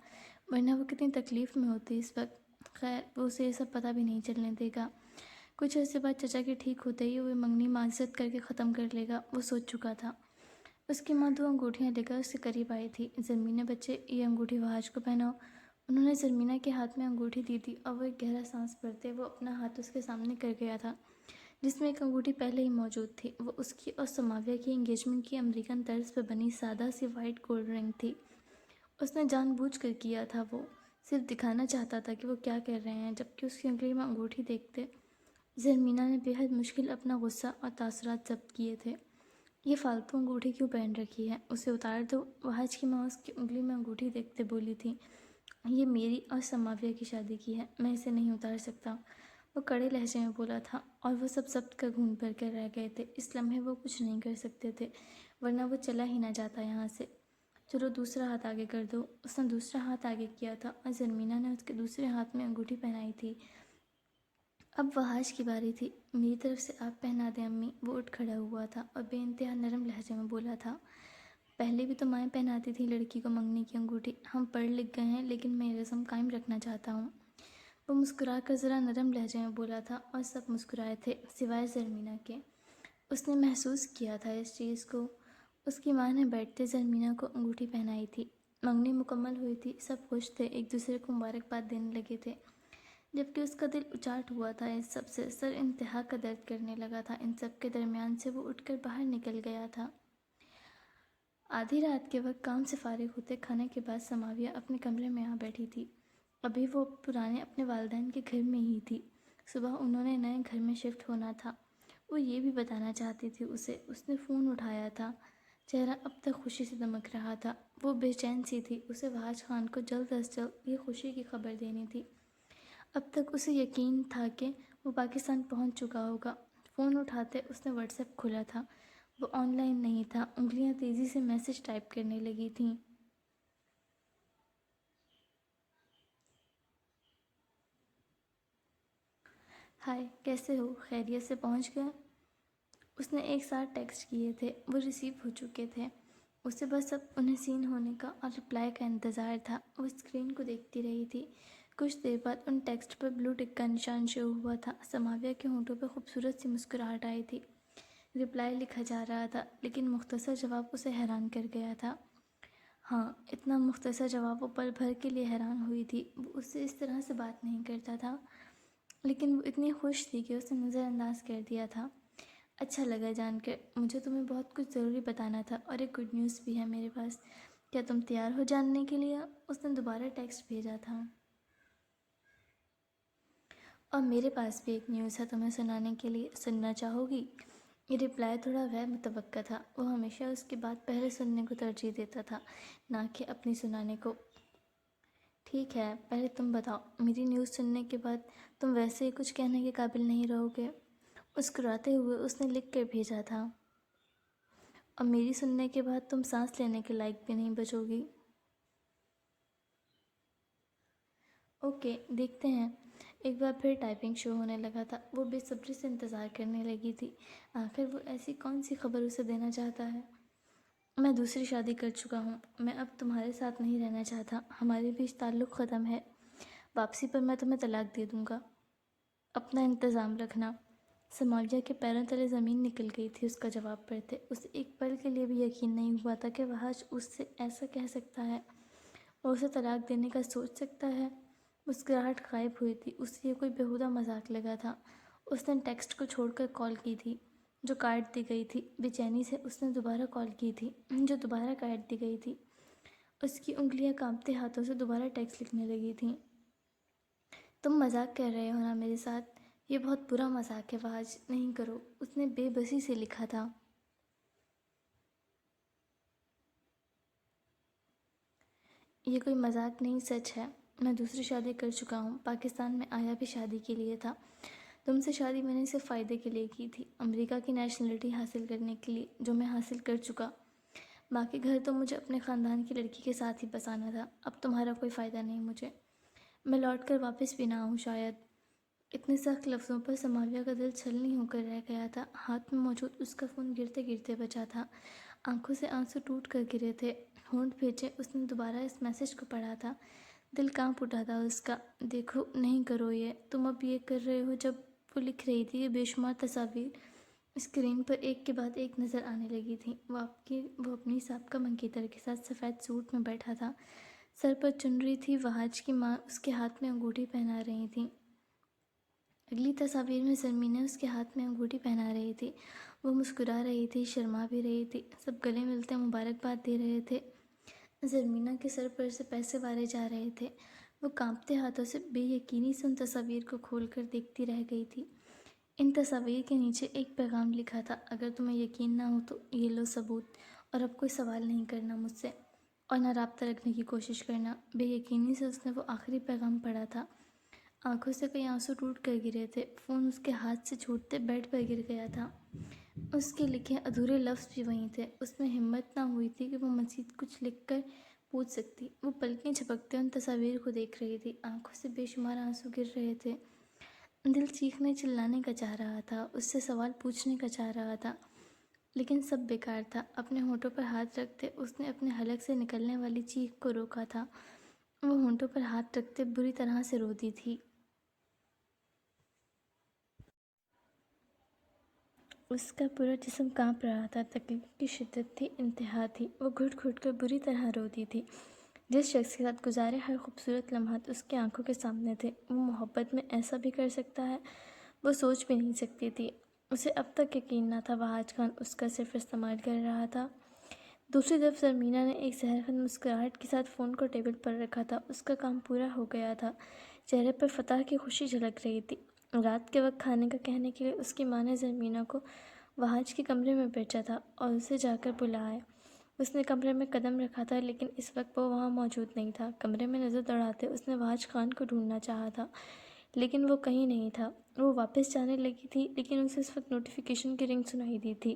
ورنہ وہ کتنی تکلیف میں ہوتی اس وقت۔ خیر، وہ اسے یہ سب پتہ بھی نہیں چلنے دے گا۔ کچھ عرصے بعد چچا کے ٹھیک ہوتے ہی وہ منگنی معذرت کر کے ختم کر لے گا، وہ سوچ چکا تھا۔ اس کی ماں 2 انگوٹھیاں لے کر اس کے قریب آئی تھی۔ زرمینہ بچے، یہ انگوٹھی وحاج کو پہناؤ۔ انہوں نے زرمینہ کے ہاتھ میں انگوٹھی دی تھی، اور وہ ایک گہرا سانس بھرتے وہ اپنا ہاتھ اس کے سامنے کر گیا تھا، جس میں ایک انگوٹھی پہلے ہی موجود تھی۔ وہ اس کی اور سماویہ کی انگیجمنٹ کی امریکن طرز پر بنی سادہ سی وائٹ گولڈ رنگ تھی۔ اس نے جان بوجھ کر کیا تھا، وہ صرف دکھانا چاہتا تھا کہ وہ کیا کر رہے ہیں، جبکہ اس کی انگلی میں انگوٹھی دیکھتے زرمینہ نے بے حد مشکل اپنا غصہ اور تاثرات ضبط کیے تھے۔ یہ فالتو انگوٹھی کیوں پہن رکھی ہے؟ اسے اتار دو۔ وحاج کی ماں اس کی انگلی میں انگوٹھی دیکھتے بولی تھی، یہ میری اور سماویہ کی شادی کی ہے، میں اسے نہیں اتار سکتا۔ وہ کڑے لہجے میں بولا تھا اور وہ سب ضبط کا گھون بھر کر رہ گئے تھے۔ اس لمحے وہ کچھ نہیں کر سکتے تھے، ورنہ وہ چلا ہی نہ جاتا یہاں سے۔ چلو دوسرا ہاتھ آگے کر دو۔ اس نے دوسرا ہاتھ آگے کیا تھا اور زرمینہ نے اس کے دوسرے ہاتھ میں انگوٹھی پہنائی تھی۔ اب وحاج کی باری تھی۔ میری طرف سے آپ پہنا دیں امی۔ وہ اٹھ کھڑا ہوا تھا اور بے انتہا نرم لہجے میں بولا تھا، پہلے بھی تو مائیں پہناتی تھی لڑکی کو منگنی کی انگوٹھی۔ ہم پڑھ لکھ گئے ہیں لیکن میں رسم قائم رکھنا چاہتا ہوں۔ وہ مسکرا کر ذرا نرم لہجے میں بولا تھا اور سب مسکرائے تھے سوائے زرمینہ کے۔ اس نے محسوس کیا تھا اس چیز کو۔ اس کی ماں نے بیٹھتے زرمینہ کو انگوٹھی پہنائی تھی۔ منگنی مکمل ہوئی تھی، سب خوش تھے، ایک دوسرے کو مبارکباد دینے لگے تھے، جبکہ اس کا دل اچاٹ ہوا تھا اس سب سے، سر انتہا کا درد کرنے لگا تھا ان سب کے درمیان سے۔ وہ اٹھ کر باہر نکل گیا تھا۔ آدھی رات کے وقت کام سے فارغ ہوتے کھانے کے بعد سماویہ اپنے کمرے میں آ بیٹھی تھی۔ ابھی وہ پرانے اپنے والدین کے گھر میں ہی تھی۔ صبح انہوں نے نئے گھر میں شفٹ ہونا تھا۔ وہ یہ بھی بتانا چاہتی تھی اسے۔ اس نے فون اٹھایا تھا، چہرہ اب تک خوشی سے دمک رہا تھا۔ وہ بے چین سی تھی، اسے وحاج خان کو جلد از جلد یہ خوشی کی خبر دینی تھی۔ اب تک اسے یقین تھا کہ وہ پاکستان پہنچ چکا ہوگا۔ فون اٹھاتے اس نے واٹس ایپ کھولا تھا۔ وہ آن لائن نہیں تھا۔ انگلیاں تیزی سے میسج ٹائپ کرنے لگی تھیں۔ ہائے، کیسے ہو؟ خیریت سے پہنچ گئے؟ اس نے ایک ساتھ ٹیکسٹ کیے تھے، وہ ریسیو ہو چکے تھے۔ اسے بس اب انہیں سین ہونے کا اور رپلائی کا انتظار تھا۔ وہ اسکرین کو دیکھتی رہی تھی۔ کچھ دیر بعد ان ٹیکسٹ پر بلو ٹک کا نشان شو ہوا تھا۔ سماویہ کے ہونٹوں پہ خوبصورت سی مسکراہٹ آئی تھی۔ رپلائی لکھا جا رہا تھا، لیکن مختصر جواب اسے حیران کر گیا تھا۔ ہاں، اتنا مختصر جواب وہ پل بھر کے لیے حیران ہوئی تھی۔ وہ اس سے اس طرح سے بات نہیں کرتا تھا، لیکن وہ اتنی خوش تھی کہ اس نے نظر انداز کر دیا تھا۔ اچھا لگا جان کر، مجھے تمہیں بہت کچھ ضروری بتانا تھا اور ایک گڈ نیوز بھی ہے میرے پاس۔ کیا تم تیار ہو جاننے کے لیے؟ اس نے دوبارہ ٹیکسٹ بھیجا تھا۔ اور میرے پاس بھی ایک نیوز ہے تمہیں سنانے کے لیے، سننا چاہو گی؟ یہ رپلائی تھوڑا غیر متوقع تھا۔ وہ ہمیشہ اس کی بات پہلے سننے کو ترجیح دیتا تھا، نہ کہ اپنی سنانے کو۔ ٹھیک ہے، پہلے تم بتاؤ۔ میری نیوز سننے کے بعد تم ویسے ہی کچھ کہنے کے قابل نہیں رہو گے۔ مسکراتے ہوئے اس نے لکھ کر بھیجا تھا، اور میری سننے کے بعد تم سانس لینے کے لائق بھی نہیں بچو گی۔ اوکے، دیکھتے ہیں۔ ایک بار پھر ٹائپنگ شو ہونے لگا تھا۔ وہ بے صبری سے انتظار کرنے لگی تھی۔ آخر وہ ایسی کون سی خبر اسے دینا چاہتا ہے؟ میں دوسری شادی کر چکا ہوں۔ میں اب تمہارے ساتھ نہیں رہنا چاہتا۔ ہمارے بیچ تعلق ختم ہے۔ واپسی پر میں تمہیں طلاق دے دوں گا۔ اپنا انتظام رکھنا۔ سماویہ کے پیروں تلے زمین نکل گئی تھی اس کا جواب پڑھتے۔ اسے ایک پل کے لیے بھی یقین نہیں ہوا تھا کہ وحاج اس سے ایسا کہہ سکتا ہے، اور اسے طلاق دینے کا سوچ سکتا ہے۔ مسکراہٹ غائب ہوئی تھی۔ اسے یہ کوئی بیہودہ مذاق لگا تھا۔ اس نے ٹیکسٹ کو چھوڑ کر کال کی تھی، جو کاٹ دی گئی تھی۔ بے چینی سے اس نے دوبارہ کال کی تھی، جو دوبارہ کاٹ دی گئی تھی۔ اس کی انگلیاں کانپتے ہاتھوں سے دوبارہ ٹیکسٹ لکھنے لگی تھیں۔ تم مذاق کر رہے ہو نا میرے ساتھ؟ یہ بہت برا مذاق ہے وحاج، نہیں کرو۔ اس نے بے بسی سے لکھا تھا۔ یہ کوئی مذاق نہیں، سچ ہے۔ میں دوسری شادی کر چکا ہوں۔ پاکستان میں آیا بھی شادی کے لیے تھا۔ تم سے شادی میں نے صرف فائدے کے لیے کی تھی، امریکہ کی نیشنلٹی حاصل کرنے کے لیے، جو میں حاصل کر چکا۔ باقی گھر تو مجھے اپنے خاندان کی لڑکی کے ساتھ ہی بسانا تھا۔ اب تمہارا کوئی فائدہ نہیں مجھے۔ میں لوٹ کر واپس بھی نہ آؤں شاید۔ اتنے سخت لفظوں پر سماویہ کا دل چھلنی ہو کر رہ گیا تھا۔ ہاتھ میں موجود اس کا فون گرتے گرتے بچا تھا۔ آنکھوں سے آنسو ٹوٹ کر گرے تھے۔ ہونٹ بھیجے اس نے دوبارہ اس میسج کو پڑھا تھا۔ دل کانپ اٹھا تھا اس کا۔ دیکھو، نہیں کرو یہ، تم اب یہ کر رہے ہو۔ جب وہ لکھ رہی تھی، یہ بے شمار تصاویر اسکرین پر ایک کے بعد ایک نظر آنے لگی تھیں۔ وہ اپنی سابقہ منکیتر کے ساتھ سفید سوٹ میں بیٹھا تھا، سر پر چنری تھی۔ وحاج کی ماں اس کے ہاتھ میں انگوٹھی پہنا رہی تھیں۔ اگلی تصاویر میں زرمینہ اس کے ہاتھ میں انگوٹھی پہنا رہی تھی۔ وہ مسکرا رہی تھی، شرما بھی رہی تھی۔ سب گلے ملتے مبارکباد دے رہے تھے۔ زرمینہ کے سر پر سے پیسے وارے جا رہے تھے۔ وہ کانپتے ہاتھوں سے بے یقینی سے ان تصاویر کو کھول کر دیکھتی رہ گئی تھی۔ ان تصاویر کے نیچے ایک پیغام لکھا تھا: اگر تمہیں یقین نہ ہو تو یہ لو ثبوت، اور اب کوئی سوال نہیں کرنا مجھ سے، اور نہ رابطہ رکھنے کی کوشش کرنا۔ بے یقینی سے اس نے وہ آخری پیغام پڑھا تھا۔ آنکھوں سے کئی آنسو ٹوٹ کر گرے تھے۔ فون اس کے ہاتھ سے چھوٹتے بیڈ پر گر گیا تھا۔ اس کے لکھے ادھورے لفظ بھی وہیں تھے۔ اس میں ہمت نہ ہوئی تھی کہ وہ مزید کچھ لکھ کر پوچھ سکتی۔ وہ پلکیں جھپکتے ان تصاویر کو دیکھ رہی تھی۔ آنکھوں سے بے شمار آنسو گر رہے تھے۔ دل چیخنے چلانے کا چاہ رہا تھا، اس سے سوال پوچھنے کا چاہ رہا تھا، لیکن سب بیکار تھا۔ اپنے ہونٹوں پر ہاتھ رکھتے اس نے اپنے حلق سے نکلنے والی چیخ کو روکا تھا۔ وہ ہونٹوں پر ہاتھ رکھتے بری طرح سے روتی تھی۔ اس کا پورا جسم کانپ رہا تھا۔ تکلیف کی شدت تھی، انتہا تھی۔ وہ گھٹ گھٹ کر بری طرح روتی تھی۔ جس شخص کے ساتھ گزارے ہر خوبصورت لمحات اس کی آنکھوں کے سامنے تھے، وہ محبت میں ایسا بھی کر سکتا ہے؟ وہ سوچ بھی نہیں سکتی تھی۔ اسے اب تک یقین نہ تھا وحاج خان اس کا صرف استعمال کر رہا تھا۔ دوسری طرف زرمینہ نے ایک زہرخند مسکراہٹ کے ساتھ فون کو ٹیبل پر رکھا تھا۔ اس کا کام پورا ہو گیا تھا۔ چہرے پر فتح کی خوشی جھلک رہی تھی۔ رات کے وقت کھانے کا کہنے کے لیے اس کی ماں نے زرمینہ کو وحاج کے کمرے میں بھیجا تھا اور اسے جا کر بلایا۔ اس نے کمرے میں قدم رکھا تھا، لیکن اس وقت وہ وہاں موجود نہیں تھا۔ کمرے میں نظر دوڑاتے اس نے وحاج خان کو ڈھونڈنا چاہا تھا، لیکن وہ کہیں نہیں تھا۔ وہ واپس جانے لگی تھی، لیکن اسے اس وقت نوٹیفیکیشن کی رنگ سنائی دی تھی۔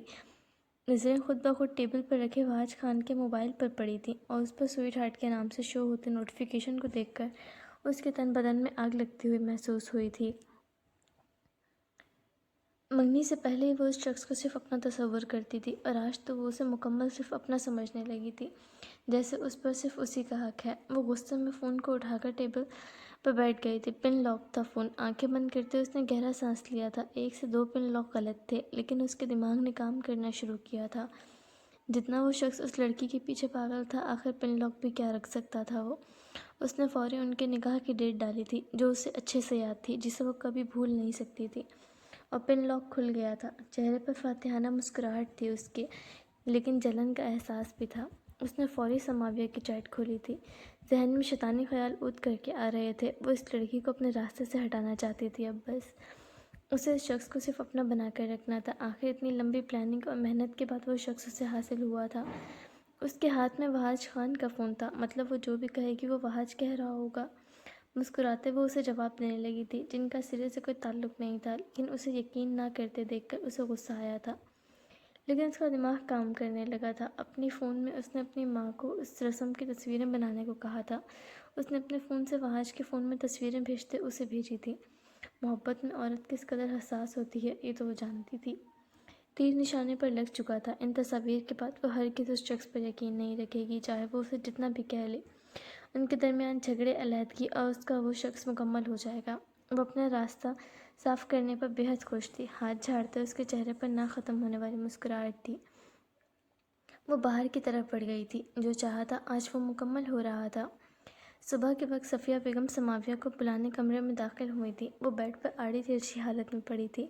نظریں خود بخود ٹیبل پر رکھے وحاج خان کے موبائل پر پڑی تھیں اور اس پر سویٹ ہارٹ کے نام سے شو ہوتے نوٹیفیکیشن کو دیکھ کر اس کے تن بدن میں آگ لگتی ہوئی محسوس ہوئی تھی۔ منگنی سے پہلے ہی وہ اس شخص کو صرف اپنا تصور کرتی تھی، اور آج تو وہ اسے مکمل صرف اپنا سمجھنے لگی تھی، جیسے اس پر صرف اسی کا حق ہے۔ وہ غصے میں فون کو اٹھا کر ٹیبل پر بیٹھ گئی تھی۔ پن لاک تھا فون۔ آنکھیں بند کرتے اس نے گہرا سانس لیا تھا۔ 1 سے 2 پن لاک غلط تھے، لیکن اس کے دماغ نے کام کرنا شروع کیا تھا۔ جتنا وہ شخص اس لڑکی کے پیچھے پاگل تھا، آخر پن لاک بھی کیا رکھ سکتا تھا وہ؟ اس نے فوری ان کے نکاح کی ڈیٹ ڈالی تھی، جو اسے اچھے سے یاد تھی، جسے وہ کبھی بھول نہیں سکتی تھی، اور پن لاک کھل گیا تھا۔ چہرے پر فاتحانہ مسکراہٹ تھی اس کے، لیکن جلن کا احساس بھی تھا۔ اس نے فوری سماویہ کی چیٹ کھولی تھی۔ ذہن میں شیطانی خیال اود کر کے آ رہے تھے۔ وہ اس لڑکی کو اپنے راستے سے ہٹانا چاہتی تھی اب بس۔ اسے اس شخص کو صرف اپنا بنا کر رکھنا تھا۔ آخر اتنی لمبی پلاننگ اور محنت کے بعد وہ شخص اسے حاصل ہوا تھا۔ اس کے ہاتھ میں وحاج خان کا فون تھا، مطلب وہ جو بھی کہے گی وہ وحاج کہہ رہا ہوگا۔ مسکراتے وہ اسے جواب دینے لگی تھی، جن کا سرے سے کوئی تعلق نہیں تھا، لیکن اسے یقین نہ کرتے دیکھ کر اسے غصہ آیا تھا۔ لیکن اس کا دماغ کام کرنے لگا تھا۔ اپنی فون میں اس نے اپنی ماں کو اس رسم کی تصویریں بنانے کو کہا تھا۔ اس نے اپنے فون سے وحاج کے فون میں تصویریں بھیجتے اسے بھیجی تھی۔ محبت میں عورت کس قدر حساس ہوتی ہے، یہ تو وہ جانتی تھی۔ تیر نشانے پر لگ چکا تھا۔ ان تصاویر کے بعد وہ ہرگز اس شخص پر یقین نہیں رکھے گی، چاہے وہ اسے جتنا بھی کہہ لے۔ ان کے درمیان جھگڑے، علیحدگی، اور اس کا وہ شخص مکمل ہو جائے گا۔ وہ اپنا راستہ صاف کرنے پر بے حد خوش تھی۔ ہاتھ جھاڑتے اس کے چہرے پر نہ ختم ہونے والی مسکراہٹ تھی۔ وہ باہر کی طرف بڑھ گئی تھی۔ جو چاہا تھا آج وہ مکمل ہو رہا تھا۔ صبح کے وقت صفیہ بیگم سماویہ کو بلانے کمرے میں داخل ہوئی تھی۔ وہ بیڈ پر آڑی ترچھی حالت میں پڑی تھی۔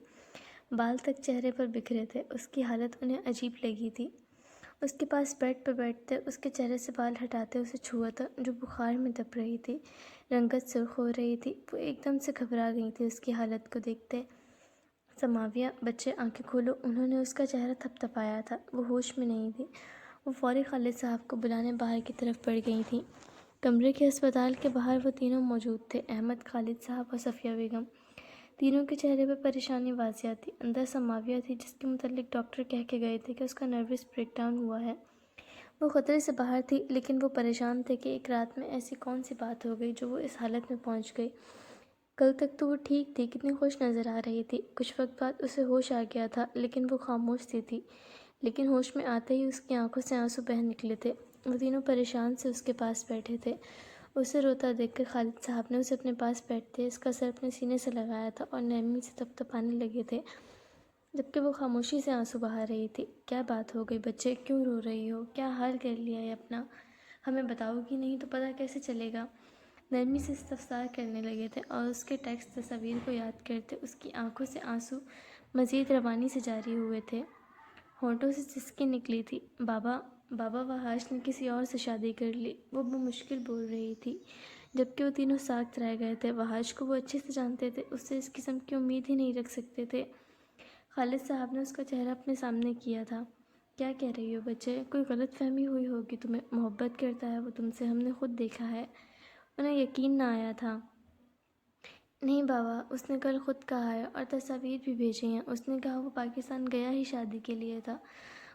بال تک چہرے پر بکھرے تھے۔ اس کی حالت انہیں عجیب لگی تھی۔ اس کے پاس بیڈ پر بیٹھتے، اس کے چہرے سے بال ہٹاتے اسے چھوا تھا، جو بخار میں تپ رہی تھی، رنگت سرخ ہو رہی تھی۔ وہ ایک دم سے گھبرا گئی تھی اس کی حالت کو دیکھتے۔ سماویہ، بچے آنکھیں کھولو۔ انہوں نے اس کا چہرہ تھپ تھپایا تھا۔ وہ ہوش میں نہیں تھی۔ وہ فوری خالد صاحب کو بلانے باہر کی طرف بڑھ گئی تھیں۔ کمرے کے ہسپتال کے باہر وہ تینوں موجود تھے، احمد، خالد صاحب اور صفیہ بیگم۔ تینوں کے چہرے پر پریشانی واضح تھی۔ اندر سماویہ تھی، جس کے متعلق ڈاکٹر کہہ کے گئے تھے کہ اس کا نروس بریک ڈاؤن ہوا ہے۔ وہ خطرے سے باہر تھی، لیکن وہ پریشان تھے کہ ایک رات میں ایسی کون سی بات ہو گئی جو وہ اس حالت میں پہنچ گئی۔ کل تک تو وہ ٹھیک تھی، کتنی خوش نظر آ رہی تھی۔ کچھ وقت بعد اسے ہوش آ گیا تھا، لیکن وہ خاموش سی تھی۔ لیکن ہوش میں آتے ہی اس کی آنکھوں سے آنسو بہہ نکلے تھے۔ وہ تینوں پریشان سے اس کے پاس بیٹھے تھے۔ اسے روتا دیکھ کر خالد صاحب نے اسے اپنے پاس بیٹھتے اس کا سر اپنے سینے سے لگایا تھا اور نرمی سے تپ تپانے لگے تھے، جبکہ وہ خاموشی سے آنسو بہا رہی تھی۔ کیا بات ہو گئی بچے، کیوں رو رہی ہو؟ کیا حال کر لیا ہے اپنا؟ ہمیں بتاؤ گی نہیں تو پتہ کیسے چلے گا؟ نرمی سے استفسار کرنے لگے تھے، اور اس کے ٹیکسٹ تصاویر کو یاد کرتے اس کی آنکھوں سے آنسو مزید روانی سے جاری ہوئے تھے۔ ہونٹوں سے سسکی نکلی تھی۔ بابا وحاج نے کسی اور سے شادی کر لی، وہ بمشکل بول رہی تھی، جبکہ وہ تینوں ساکت رہ گئے تھے۔ وحاج کو وہ اچھے سے جانتے تھے، اس سے اس قسم کی امید ہی نہیں رکھ سکتے تھے۔ خالد صاحب نے اس کا چہرہ اپنے سامنے کیا تھا۔ کیا کہہ رہی ہو بچے؟ کوئی غلط فہمی ہوئی ہوگی تمہیں، محبت کرتا ہے وہ تم سے، ہم نے خود دیکھا ہے۔ انہیں یقین نہ آیا تھا۔ نہیں بابا، اس نے کل خود کہا ہے اور تصاویر بھی بھیجی ہیں۔ اس نے کہا وہ پاکستان گیا ہی شادی کے لیے تھا،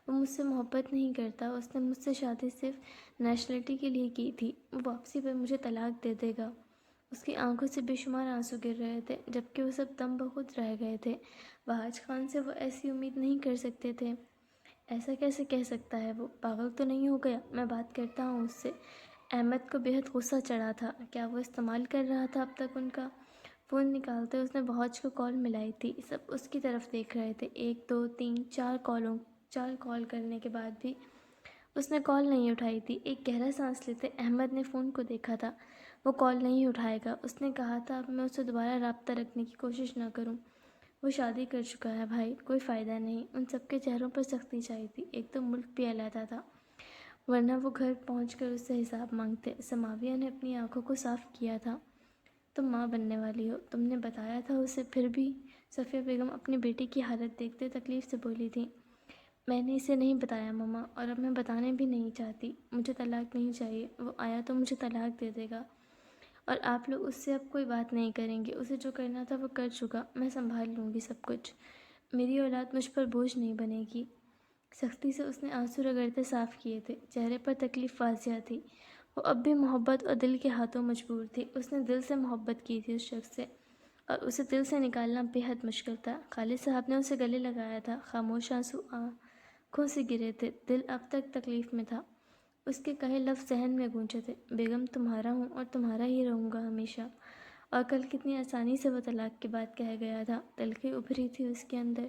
وہ مجھ سے محبت نہیں کرتا، اس نے مجھ سے شادی صرف نیشنلٹی کے لیے کی تھی، وہ واپسی پر مجھے طلاق دے دے گا۔ اس کی آنکھوں سے بے شمار آنسو گر رہے تھے، جبکہ وہ سب دم بخود رہ گئے تھے۔ وحاج خان سے وہ ایسی امید نہیں کر سکتے تھے۔ ایسا کیسے کہہ سکتا ہے وہ؟ پاگل تو نہیں ہو گیا؟ میں بات کرتا ہوں اس سے۔ احمد کو بہت غصہ چڑھا تھا۔ کیا وہ استعمال کر رہا تھا اب تک ان کا؟ فون نکالتے اس نے بہوج کو کال ملائی تھی۔ سب اس کی طرف دیکھ رہے تھے۔ 1 2 3 4 کال کرنے کے بعد بھی اس نے کال نہیں اٹھائی تھی۔ ایک گہرا سانس لیتے احمد نے فون کو دیکھا تھا۔ وہ کال نہیں اٹھائے گا۔ اس نے کہا تھا اب میں اس سے دوبارہ رابطہ رکھنے کی کوشش نہ کروں۔ وہ شادی کر چکا ہے بھائی، کوئی فائدہ نہیں۔ ان سب کے چہروں پر سختی چھائی تھی۔ ایک تو ملک بھی علیحدہ تھا، ورنہ وہ گھر پہنچ کر اس سے حساب مانگتے۔ سماویہ نے اپنی آنکھوں کو صاف کیا تھا۔ تم ماں بننے والی ہو، تم نے بتایا تھا اسے؟ پھر بھی صفیہ بیگم اپنی بیٹی کی حالت دیکھتے تکلیف سے بولی تھی۔ میں نے اسے نہیں بتایا ماما، اور اب میں بتانے بھی نہیں چاہتی۔ مجھے طلاق نہیں چاہیے، وہ آیا تو مجھے طلاق دے دے گا، اور آپ لوگ اس سے اب کوئی بات نہیں کریں گے۔ اسے جو کرنا تھا وہ کر چکا، میں سنبھال لوں گی سب کچھ۔ میری اولاد مجھ پر بوجھ نہیں بنے گی۔ سختی سے اس نے آنسو رگڑتے صاف کیے تھے، چہرے پر تکلیف واضح تھی۔ وہ اب بھی محبت اور دل کے ہاتھوں مجبور تھی۔ اس نے دل سے محبت کی تھی اس شخص سے، اور اسے دل سے نکالنا بے حد مشکل تھا۔ خالد صاحب نے اسے گلے لگایا تھا۔ خاموش آنسو آنکھوں سے گرے تھے، دل اب تک تکلیف میں تھا۔ اس کے کہے لفظ ذہن میں گونجے تھے، بیگم تمہارا ہوں اور تمہارا ہی رہوں گا ہمیشہ۔ اور کل کتنی آسانی سے وہ طلاق کی بات کہہ گیا تھا۔ تلخی ابھری تھی اس کے اندر۔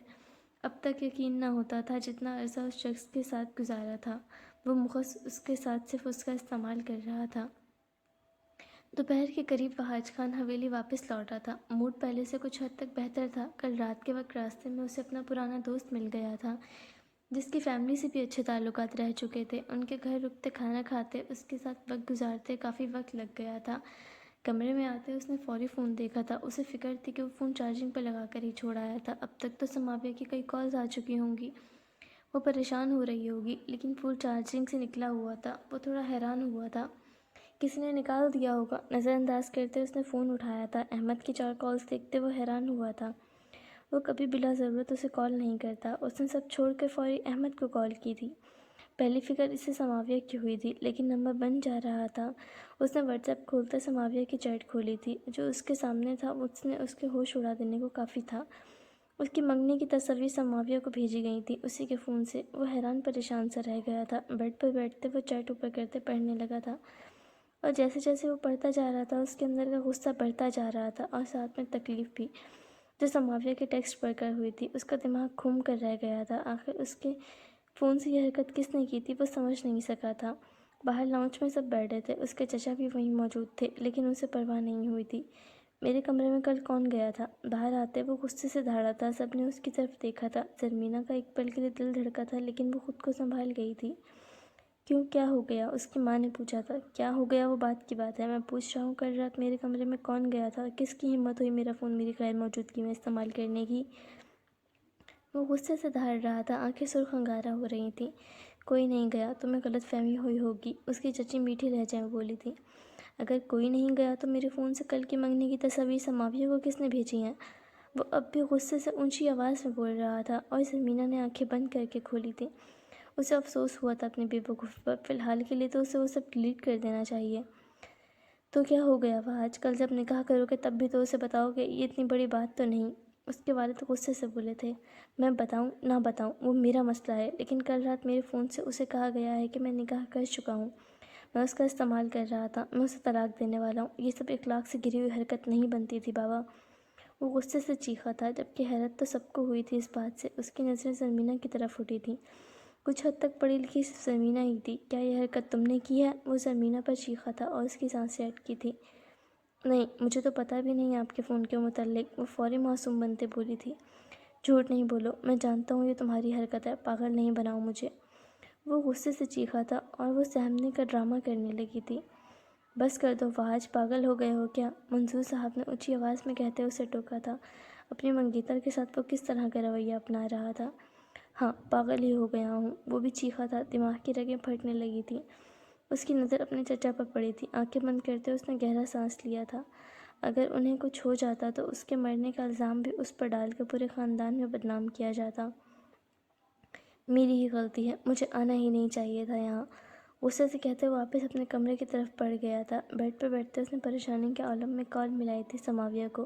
اب تک یقین نہ ہوتا تھا جتنا عرصہ اس شخص کے ساتھ گزارا تھا، وہ مخص اس کے ساتھ صرف اس کا استعمال کر رہا تھا۔ دوپہر کے قریب وحاج خان حویلی واپس لوٹا تھا۔ موڈ پہلے سے کچھ حد تک بہتر تھا۔ کل رات کے وقت راستے میں اسے اپنا پرانا دوست مل گیا تھا، جس کی فیملی سے بھی اچھے تعلقات رہ چکے تھے۔ ان کے گھر رکتے، کھانا کھاتے، اس کے ساتھ وقت گزارتے کافی وقت لگ گیا تھا۔ کمرے میں آتے اس نے فوری فون دیکھا تھا۔ اسے فکر تھی کہ وہ فون چارجنگ پر لگا کر ہی چھوڑ آیا تھا۔ اب تک تو سماویہ کی کئی کالز آ چکی ہوں گی، وہ پریشان ہو رہی ہوگی، لیکن فون چارجنگ سے نکلا ہوا تھا۔ وہ تھوڑا حیران ہوا تھا، کسی نے نکال دیا ہوگا۔ نظر انداز کرتے اس نے فون اٹھایا تھا۔ احمد کی 4 کالز دیکھتے وہ حیران ہوا تھا۔ وہ کبھی بلا ضرورت اسے کال نہیں کرتا۔ اس نے سب چھوڑ کر فوری احمد کو کال کی تھی۔ پہلی فکر اسے سماویہ کی ہوئی تھی، لیکن نمبر بن جا رہا تھا۔ اس نے واٹس ایپ کھولتے سماویہ کی چیٹ کھولی تھی۔ جو اس کے سامنے تھا اس نے اس کے ہوش اڑا دینے کو کافی تھا۔ اس کی منگنی کی تصویر سماویہ کو بھیجی گئی تھی اسی کے فون سے۔ وہ حیران پریشان سا رہ گیا تھا۔ بیڈ پر بیٹھتے وہ چیٹ اوپر کرتے پڑھنے لگا تھا، اور جیسے جیسے وہ پڑھتا جا رہا تھا اس کے اندر کا غصہ بڑھتا جا رہا تھا، اور ساتھ میں تکلیف بھی، جو سماویہ کے ٹیکسٹ پڑھ کر ہوئی تھی۔ اس کا دماغ گھوم کر رہ گیا تھا۔ آخر اس کے فون سے یہ حرکت کس نے کی تھی وہ سمجھ نہیں سکا تھا۔ باہر لاؤنج میں سب بیٹھے تھے، اس کے چچا بھی وہیں موجود تھے، لیکن اسے پرواہ نہیں ہوئی تھی۔ میرے کمرے میں کل کون گیا تھا؟ باہر آتے وہ غصے سے دھاڑا تھا۔ سب نے اس کی طرف دیکھا تھا۔ زرمینہ کا ایک پل کے لیے دل دھڑکا تھا، لیکن وہ خود کو سنبھال گئی تھی۔ کیوں، کیا ہو گیا؟ اس کی ماں نے پوچھا تھا۔ کیا ہو گیا وہ بات کی بات ہے، میں پوچھ رہا ہوں کل رات میرے کمرے میں کون گیا تھا؟ کس کی ہمت ہوئی میرا فون میری غیر موجودگی میں استعمال کرنے کی؟ وہ غصے سے دھاڑ رہا تھا، آنکھیں سرخ انگارہ ہو رہی تھیں۔ کوئی نہیں گیا، تمہیں غلط فہمی ہوئی ہوگی، اس کی چچی میٹھی لہجے میں بولی تھی۔ اگر کوئی نہیں گیا تو میرے فون سے کل کی منگنی کی تصاویر سماویہ کو کس نے بھیجی ہیں؟ وہ اب بھی غصے سے اونچی آواز میں بول رہا تھا، اور زرمینہ نے آنکھیں بند کر کے کھولی تھیں۔ اسے افسوس ہوا تھا اپنی بے وقوفی پر۔ فی الحال کے لیے تو اسے وہ سب ڈیلیٹ کر دینا چاہیے۔ تو کیا ہو گیا وہ آج کل جب نکاح کرو گے تب بھی تو اسے بتاؤ گے، یہ اتنی بڑی بات تو نہیں۔ اس کے والد غصے سے بولے تھے۔ میں بتاؤں نہ بتاؤں وہ میرا مسئلہ ہے، لیکن کل رات میرے فون سے اسے کہا گیا ہے کہ میں نکاح کر چکا ہوں، میں اس کا استعمال کر رہا تھا، میں اسے طلاق دینے والا ہوں۔ یہ سب اخلاق سے گری ہوئی حرکت نہیں بنتی تھی بابا۔ وہ غصے سے چیخا تھا، جبکہ حیرت تو سب کو ہوئی تھی اس بات سے۔ اس کی نظریں زرمینہ کی طرف اٹھی تھیں۔ کچھ حد تک پڑھی لکھی صرف زرمینہ ہی تھی۔ کیا یہ حرکت تم نے کی ہے؟ وہ زرمینہ پر چیخا تھا، اور اس کی سانسیں اٹکی تھیں۔ نہیں، مجھے تو پتہ بھی نہیں آپ کے فون کے متعلق، وہ فوری معصوم بنتے بولی تھی۔ جھوٹ نہیں بولو، میں جانتا ہوں یہ تمہاری حرکت ہے، پاگل نہیں بناؤ مجھے۔ وہ غصے سے چیخا تھا، اور وہ سہمنے کا ڈرامہ کرنے لگی تھی۔ بس کر دو وحاج، پاگل ہو گئے ہو کیا؟ منظور صاحب نے اونچی آواز میں کہتے اسے ٹوکا تھا۔ اپنی منگیتر کے ساتھ وہ کس طرح کا رویہ اپنا رہا تھا۔ ہاں، پاگل ہی ہو گیا ہوں، وہ بھی چیخا تھا۔ دماغ کی رگیں پھٹنے لگی تھیں۔ اس کی نظر اپنے چچا پر پڑی تھی۔ آنکھیں بند کرتے اس نے گہرا سانس لیا تھا۔ اگر انہیں کچھ ہو جاتا تو اس کے مرنے کا الزام بھی اس پر ڈال کر پورے خاندان میں بدنام کیا جاتا۔ میری ہی غلطی ہے، مجھے آنا ہی نہیں چاہیے تھا یہاں، غصے سے کہتے واپس اپنے کمرے کی طرف بڑھ گیا تھا۔ بیڈ پر بیٹھتے اس نے پریشانی کے عالم میں کال ملائی تھی سماویہ کو۔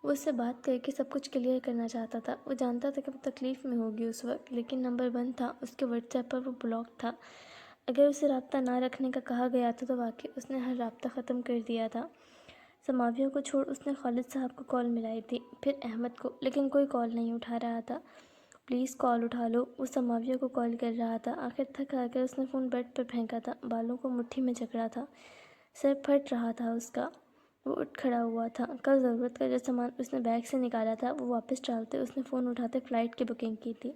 وہ اس سے بات کر کے سب کچھ کلیئر کرنا چاہتا تھا۔ وہ جانتا تھا کہ وہ تکلیف میں ہوگی اس وقت، لیکن نمبر بند تھا، اس کے واٹس ایپ پر وہ بلاک تھا۔ اگر اسے رابطہ نہ رکھنے کا کہا گیا تھا تو واقعی اس نے ہر رابطہ ختم کر دیا تھا۔ سماویہ کو چھوڑ اس نے خالد صاحب کو کال ملائی تھی، پھر احمد کو، لیکن کوئی کال نہیں اٹھا رہا تھا۔ پلیز کال اٹھا لو، وہ سماویہ کو کال کر رہا تھا۔ آخر تھک ہار کر اس نے فون بیڈ پر پھینکا تھا، بالوں کو مٹھی میں جکڑا تھا، سر پھٹ رہا تھا اس کا۔ وہ اٹھ کھڑا ہوا تھا۔ کل ضرورت کا جو سامان اس نے بیگ سے نکالا تھا وہ واپس ڈالتے اس نے فون اٹھاتے فلائٹ کی بکنگ کی تھی۔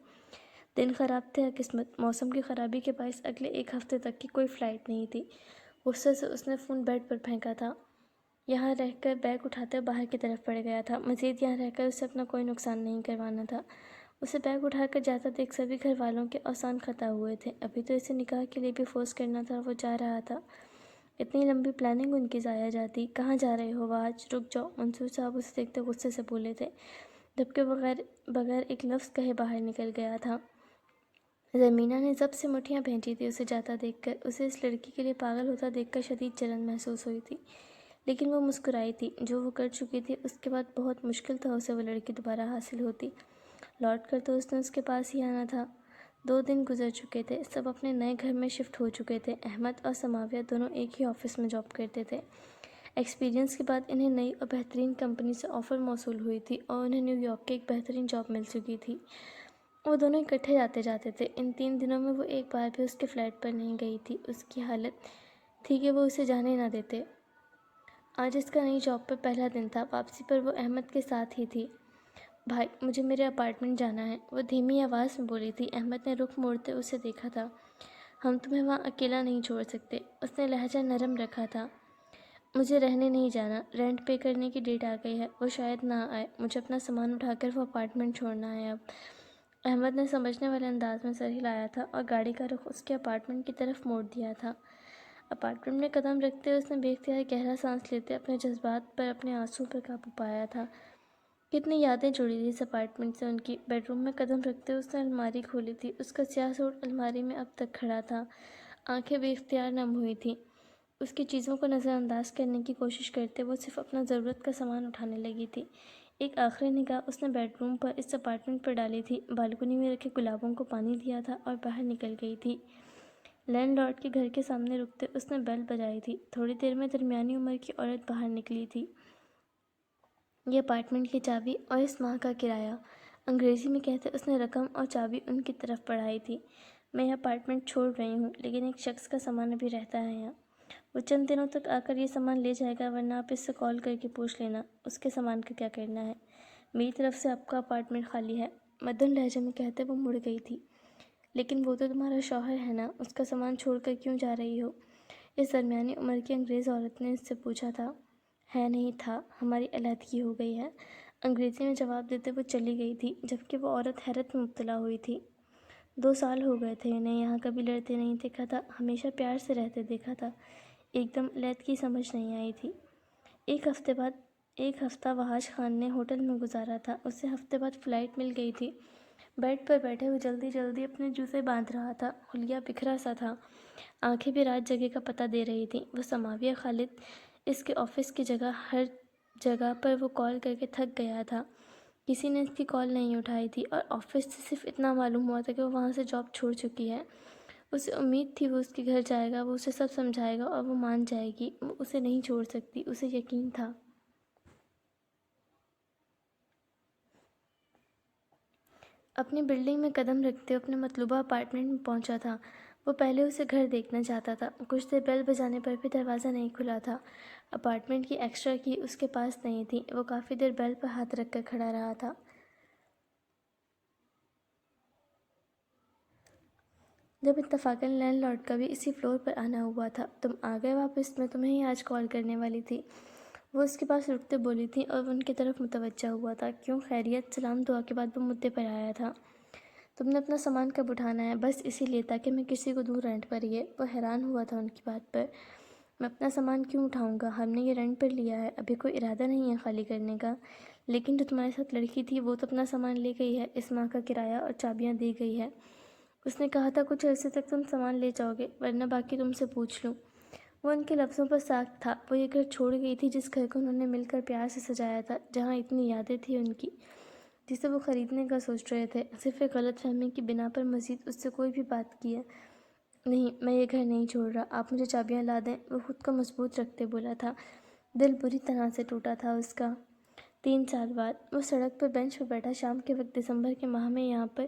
دن خراب تھے یا قسمت، موسم کی خرابی کے باعث اگلے ایک ہفتے تک کی کوئی فلائٹ نہیں تھی۔ غصے سے اس نے فون بیڈ پر پھینکا تھا۔ یہاں رہ کر بیگ اٹھاتے باہر کی طرف بڑھ گیا تھا۔ مزید یہاں رہ کر اسے اپنا کوئی نقصان نہیں کروانا تھا۔ اسے بیگ اٹھا کر جاتا دیکھ سبھی گھر والوں کے اوسان خطا ہوئے تھے۔ ابھی تو اسے نکاح کے لیے بھی فورس کرنا تھا اور وہ جا رہا تھا۔ اتنی لمبی پلاننگ ان کی ضائع جاتی۔ کہاں جا رہے ہو آج؟ رک جاؤ، منصور صاحب اسے دیکھتے غصے سے بولے تھے۔ دھبکے بغیر ایک لفظ کہے باہر نکل گیا تھا۔ زمینہ نے ضبط سے مٹھیاں بھینجی تھی اسے جاتا دیکھ کر۔ اسے اس لڑکی کے لیے پاگل ہوتا دیکھ کر شدید جلن محسوس ہوئی تھی، لیکن وہ مسکرائی تھی۔ جو وہ کر چکی تھی اس کے بعد بہت مشکل تھا اسے وہ لڑکی دوبارہ حاصل ہوتی۔ لوٹ کر تو اس نے اس کے پاس ہی آنا تھا۔ 2 دن گزر چکے تھے، سب اپنے نئے گھر میں شفٹ ہو چکے تھے۔ احمد اور سماویہ دونوں ایک ہی آفس میں جاب کرتے تھے۔ ایکسپیرینس کے بعد انہیں نئی اور بہترین کمپنی سے آفر موصول ہوئی تھی اور انہیں نیو یارک کی ایک بہترین جاب مل چکی تھی۔ وہ دونوں اکٹھے جاتے جاتے تھے۔ ان 3 دنوں میں وہ ایک بار بھی اس کے فلیٹ پر نہیں گئی تھی۔ اس کی حالت تھی کہ وہ اسے جانے نہ دیتے۔ آج اس کا نئی جاب پر پہلا دن تھا۔ واپسی پر وہ احمد کے ساتھ ہی تھی۔ بھائی، مجھے میرے اپارٹمنٹ جانا ہے، وہ دھیمی آواز میں بولی تھی۔ احمد نے رخ موڑتے اسے دیکھا تھا۔ ہم تمہیں وہاں اکیلا نہیں چھوڑ سکتے، اس نے لہجہ نرم رکھا تھا۔ مجھے رہنے نہیں جانا، رینٹ پے کرنے کی ڈیٹ آ گئی ہے، وہ شاید نہ آئے، مجھے اپنا سامان اٹھا کر وہ اپارٹمنٹ چھوڑنا ہے اب۔ احمد نے سمجھنے والے انداز میں سر ہلایا تھا اور گاڑی کا رخ اس کے اپارٹمنٹ کی طرف موڑ دیا تھا۔ اپارٹمنٹ میں قدم رکھتے اس نے بے اختیار گہرا سانس لیتے اپنے جذبات پر، اپنے آنسوں پر قابو پایا تھا۔ کتنی یادیں جڑی تھی اس اپارٹمنٹ سے ان کی۔ بیڈ روم میں قدم رکھتے اس نے الماری کھولی تھی۔ اس کا سیاہ سوٹ الماری میں اب تک کھڑا تھا، آنکھیں بے اختیار نم ہوئی تھیں۔ اس کی چیزوں کو نظر انداز کرنے کی کوشش کرتے وہ صرف اپنا ضرورت کا سامان اٹھانے لگی تھی۔ ایک آخری نگاہ اس نے بیڈ روم پر، اس اپارٹمنٹ پر ڈالی تھی، بالکنی میں رکھے گلابوں کو پانی دیا تھا اور باہر نکل گئی تھی۔ لینڈ لارڈ کے گھر کے سامنے رکتے اس نے بیل بجائی تھی۔ تھوڑی دیر میں درمیانی عمر کی عورت باہر نکلی تھی۔ یہ اپارٹمنٹ کی چابی اور اس ماہ کا کرایہ، انگریزی میں کہتے اس نے رقم اور چابی ان کی طرف بڑھائی تھی۔ میں یہ اپارٹمنٹ چھوڑ رہی ہوں، لیکن ایک شخص کا سامان ابھی رہتا ہے یہاں۔ وہ چند دنوں تک آ کر یہ سامان لے جائے گا، ورنہ آپ اس سے کال کر کے پوچھ لینا اس کے سامان کا کیا کرنا ہے۔ میری طرف سے آپ کا اپارٹمنٹ خالی ہے، مدھم لہجے میں کہتے وہ مڑ گئی تھی۔ لیکن وہ تو تمہارا شوہر ہے نا، اس کا سامان چھوڑ کر کیوں جا رہی ہو؟ اس درمیانی عمر کی انگریز عورت نے اس سے پوچھا تھا۔ ہے نہیں تھا، ہماری علیحدگی ہو گئی ہے، انگریزی میں جواب دیتے وہ چلی گئی تھی، جبکہ وہ عورت حیرت میں مبتلا ہوئی تھی۔ 2 سال ہو گئے تھے انہیں، یہاں کبھی لڑتے نہیں دیکھا تھا، ہمیشہ پیار سے رہتے دیکھا تھا، ایک دم علیحدگی سمجھ نہیں آئی تھی۔ ایک ہفتہ وحاش خان نے ہوٹل میں گزارا تھا، اسے ہفتے بعد فلائٹ مل گئی تھی۔ بیڈ پر بیٹھے ہوئے جلدی جلدی اپنے جوتے باندھ رہا تھا، حلیہ بکھرا سا تھا، آنکھیں بھی رات جگہ کا پتہ دے رہی تھیں۔ وہ سماویہ، خالد، اس کے آفس کی جگہ، ہر جگہ پر وہ کال کر کے تھک گیا تھا، کسی نے اس کی کال نہیں اٹھائی تھی، اور آفس سے صرف اتنا معلوم ہوا تھا کہ وہ وہاں سے جاب چھوڑ چکی ہے۔ اسے امید تھی وہ اس کے گھر جائے گا، وہ اسے سب سمجھائے گا اور وہ مان جائے گی، وہ اسے نہیں چھوڑ سکتی، اسے یقین تھا۔ اپنی بلڈنگ میں قدم رکھتے اپنے مطلوبہ اپارٹمنٹ میں پہنچا تھا۔ وہ پہلے اسے گھر دیکھنا چاہتا تھا۔ کچھ دیر بیل بجانے پر بھی دروازہ نہیں کھلا تھا۔ اپارٹمنٹ کی ایکسٹرا کی اس کے پاس نہیں تھی۔ وہ کافی دیر بیل پر ہاتھ رکھ کر کھڑا رہا تھا۔ جب اتفاقاً لینڈ لارڈ کا بھی اسی فلور پر آنا ہوا تھا۔ تم آ گئے واپس، میں تمہیں ہی آج کال کرنے والی تھی، وہ اس کے پاس رکتے بولی تھی اور وہ ان کی طرف متوجہ ہوا تھا۔ کیوں؟ خیریت؟ سلام دعا کے بعد وہ مدعے پر آیا تھا۔ تم نے اپنا سامان کب اٹھانا ہے؟ بس اسی لیے تاکہ میں کسی کو دوں رینٹ پر یہ۔ وہ حیران ہوا تھا ان کی بات پر۔ میں اپنا سامان کیوں اٹھاؤں گا؟ ہم نے یہ رینٹ پر لیا ہے، ابھی کوئی ارادہ نہیں ہے خالی کرنے کا۔ لیکن جو تمہارے ساتھ لڑکی تھی وہ تو اپنا سامان لے گئی ہے، اس ماہ کا کرایہ اور چابیاں دی گئی ہے۔ اس نے کہا تھا کچھ عرصے تک تم سامان لے جاؤ گے، ورنہ باقی تم سے پوچھ لوں۔ وہ ان کے لفظوں پر ساکت تھا۔ وہ یہ گھر چھوڑ گئی تھی جس گھر کو انہوں نے مل کر پیار سے سجایا تھا، جہاں اتنی یادیں تھیں ان کی، جسے وہ خریدنے کا سوچ رہے تھے۔ صرف ایک غلط فہمی کی بنا پر مزید اس سے کوئی بھی بات کیے نہیں، میں یہ گھر نہیں چھوڑ رہا، آپ مجھے چابیاں لا دیں۔ وہ خود کو مضبوط رکھتے بولا تھا۔ دل بری طرح سے ٹوٹا تھا اس کا۔ 3 سال بعد وہ سڑک پر بینچ پر بیٹھا، شام کے وقت دسمبر کے ماہ میں یہاں پر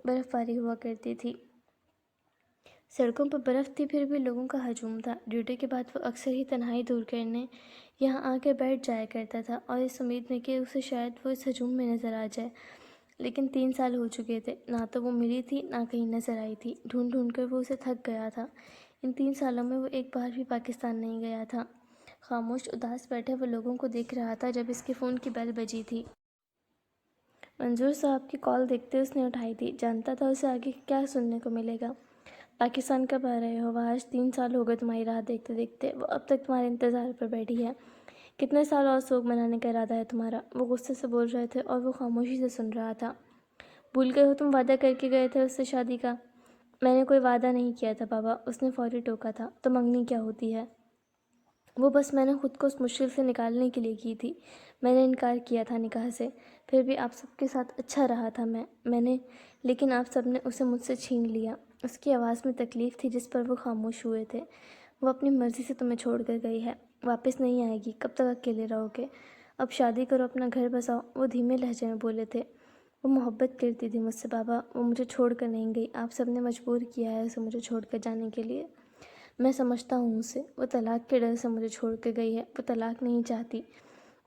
برف باری ہوا کرتی تھی۔ سڑکوں پر برف تھی، پھر بھی لوگوں کا ہجوم تھا۔ ڈیوٹی کے بعد وہ اکثر ہی تنہائی دور کرنے یہاں آ کے بیٹھ جایا کرتا تھا، اور اس امید میں کہ اسے شاید وہ اس ہجوم میں نظر آ جائے۔ لیکن 3 سال ہو چکے تھے، نہ تو وہ ملی تھی، نہ کہیں نظر آئی تھی۔ ڈھونڈ ڈھونڈ کر وہ اسے تھک گیا تھا۔ ان 3 سالوں میں وہ ایک بار بھی پاکستان نہیں گیا تھا۔ خاموش اداس بیٹھے وہ لوگوں کو دیکھ رہا تھا جب اس کے فون کی بیل بجی تھی۔ منظور صاحب کی کال دیکھتے اس نے اٹھائی تھی۔ جانتا تھا اسے آگے کیا سننے کو ملے گا۔ پاکستان کب آ رہے ہو؟ وہ آج 3 سال ہو گئے تمہاری راہ دیکھتے دیکھتے، وہ اب تک تمہارے انتظار پر بیٹھی ہے۔ کتنے سال اور سوگ منانے کا ارادہ ہے تمہارا؟ وہ غصے سے بول رہے تھے اور وہ خاموشی سے سن رہا تھا۔ بھول گئے ہو تم وعدہ کر کے گئے تھے اس سے شادی کا؟ میں نے کوئی وعدہ نہیں کیا تھا بابا، اس نے فوری ٹوکا تھا۔ تو منگنی کیا ہوتی ہے؟ وہ بس میں نے خود کو اس مشکل سے نکالنے کے لیے کی تھی۔ میں نے انکار کیا تھا نکاح سے، پھر بھی آپ سب کے ساتھ اچھا رہا تھا میں نے، لیکن آپ سب نے اسے مجھ سے چھین لیا۔ اس کی آواز میں تکلیف تھی جس پر وہ خاموش ہوئے تھے۔ وہ اپنی مرضی سے تمہیں چھوڑ کر گئی ہے، واپس نہیں آئے گی۔ کب تک اکیلے رہو گے؟ اب شادی کرو، اپنا گھر بساؤ۔ وہ دھیمے لہجے میں بولے تھے۔ وہ محبت کرتی تھی مجھ سے بابا، وہ مجھے چھوڑ کر نہیں گئی، آپ سب نے مجبور کیا ہے اسے مجھے چھوڑ کر جانے کے لیے۔ میں سمجھتا ہوں اسے، وہ طلاق کے ڈر سے مجھے چھوڑ کے گئی ہے، وہ طلاق نہیں چاہتی۔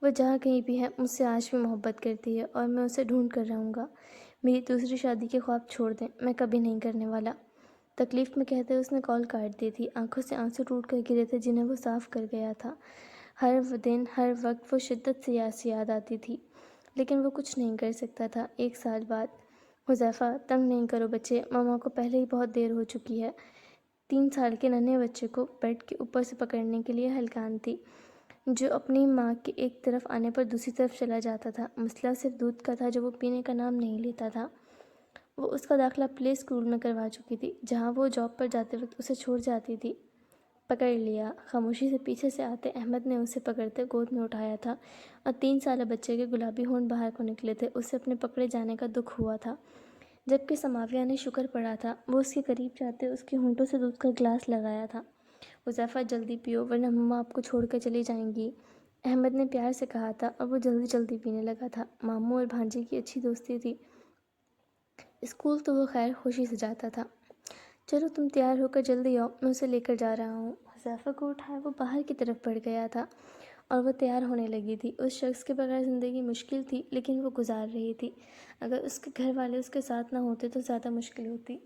وہ جہاں کہیں بھی ہے مجھ سے آج بھی محبت کرتی ہے، اور میں اسے ڈھونڈ کر رہوں گا۔ میری دوسری شادی کے خواب چھوڑ دیں، میں کبھی نہیں کرنے والا۔ تکلیف میں کہتے اس نے کال کاٹ دی تھی۔ آنکھوں سے آنسو ٹوٹ کر گرے تھے جنہیں وہ صاف کر گیا تھا۔ ہر دن، ہر وقت وہ شدت سے یاد آتی تھی، لیکن وہ کچھ نہیں کر سکتا تھا۔ 1 سال بعد۔ حذیفہ، تنگ نہیں کرو بچے، ماما کو پہلے ہی بہت دیر ہو چکی ہے۔ 3 سال کے ننھے بچے کو بیڈ کے اوپر سے پکڑنے کے لیے ہلکان تھی، جو اپنی ماں کے ایک طرف آنے پر دوسری طرف چلا جاتا تھا۔ مسئلہ صرف دودھ کا تھا جو وہ پینے کا نام نہیں لیتا تھا۔ وہ اس کا داخلہ پلے اسکول میں کروا چکی تھی، جہاں وہ جاب پر جاتے وقت اسے چھوڑ جاتی تھی۔ پکڑ لیا۔ خاموشی سے پیچھے سے آتے احمد نے اسے پکڑتے گود میں اٹھایا تھا، اور 3 سالہ بچے کے گلابی ہونٹ باہر کو نکلے تھے۔ اسے اپنے پکڑے جانے کا دکھ ہوا تھا، جبکہ سماویہ نے شکر پڑھا تھا۔ وہ اس کے قریب جاتے اس کے ہونٹوں سے دودھ کا گلاس لگایا تھا۔ حذیفہ، جلدی پیو ورنہ مما آپ کو چھوڑ کر چلی جائیں گی، احمد نے پیار سے کہا تھا، اور وہ جلدی جلدی پینے لگا تھا۔ ماموں اور بھانجے کی اچھی دوستی تھی۔ اسکول تو وہ خیر خوشی سے جاتا تھا۔ چلو تم تیار ہو کر جلدی آؤ، میں اسے لے کر جا رہا ہوں۔ حذیفہ کو اٹھائے وہ باہر کی طرف بڑھ گیا تھا، اور وہ تیار ہونے لگی تھی۔ اس شخص کے بغیر زندگی مشکل تھی، لیکن وہ گزار رہی تھی۔ اگر اس کے گھر والے اس کے ساتھ نہ ہوتے تو زیادہ مشکل ہوتی،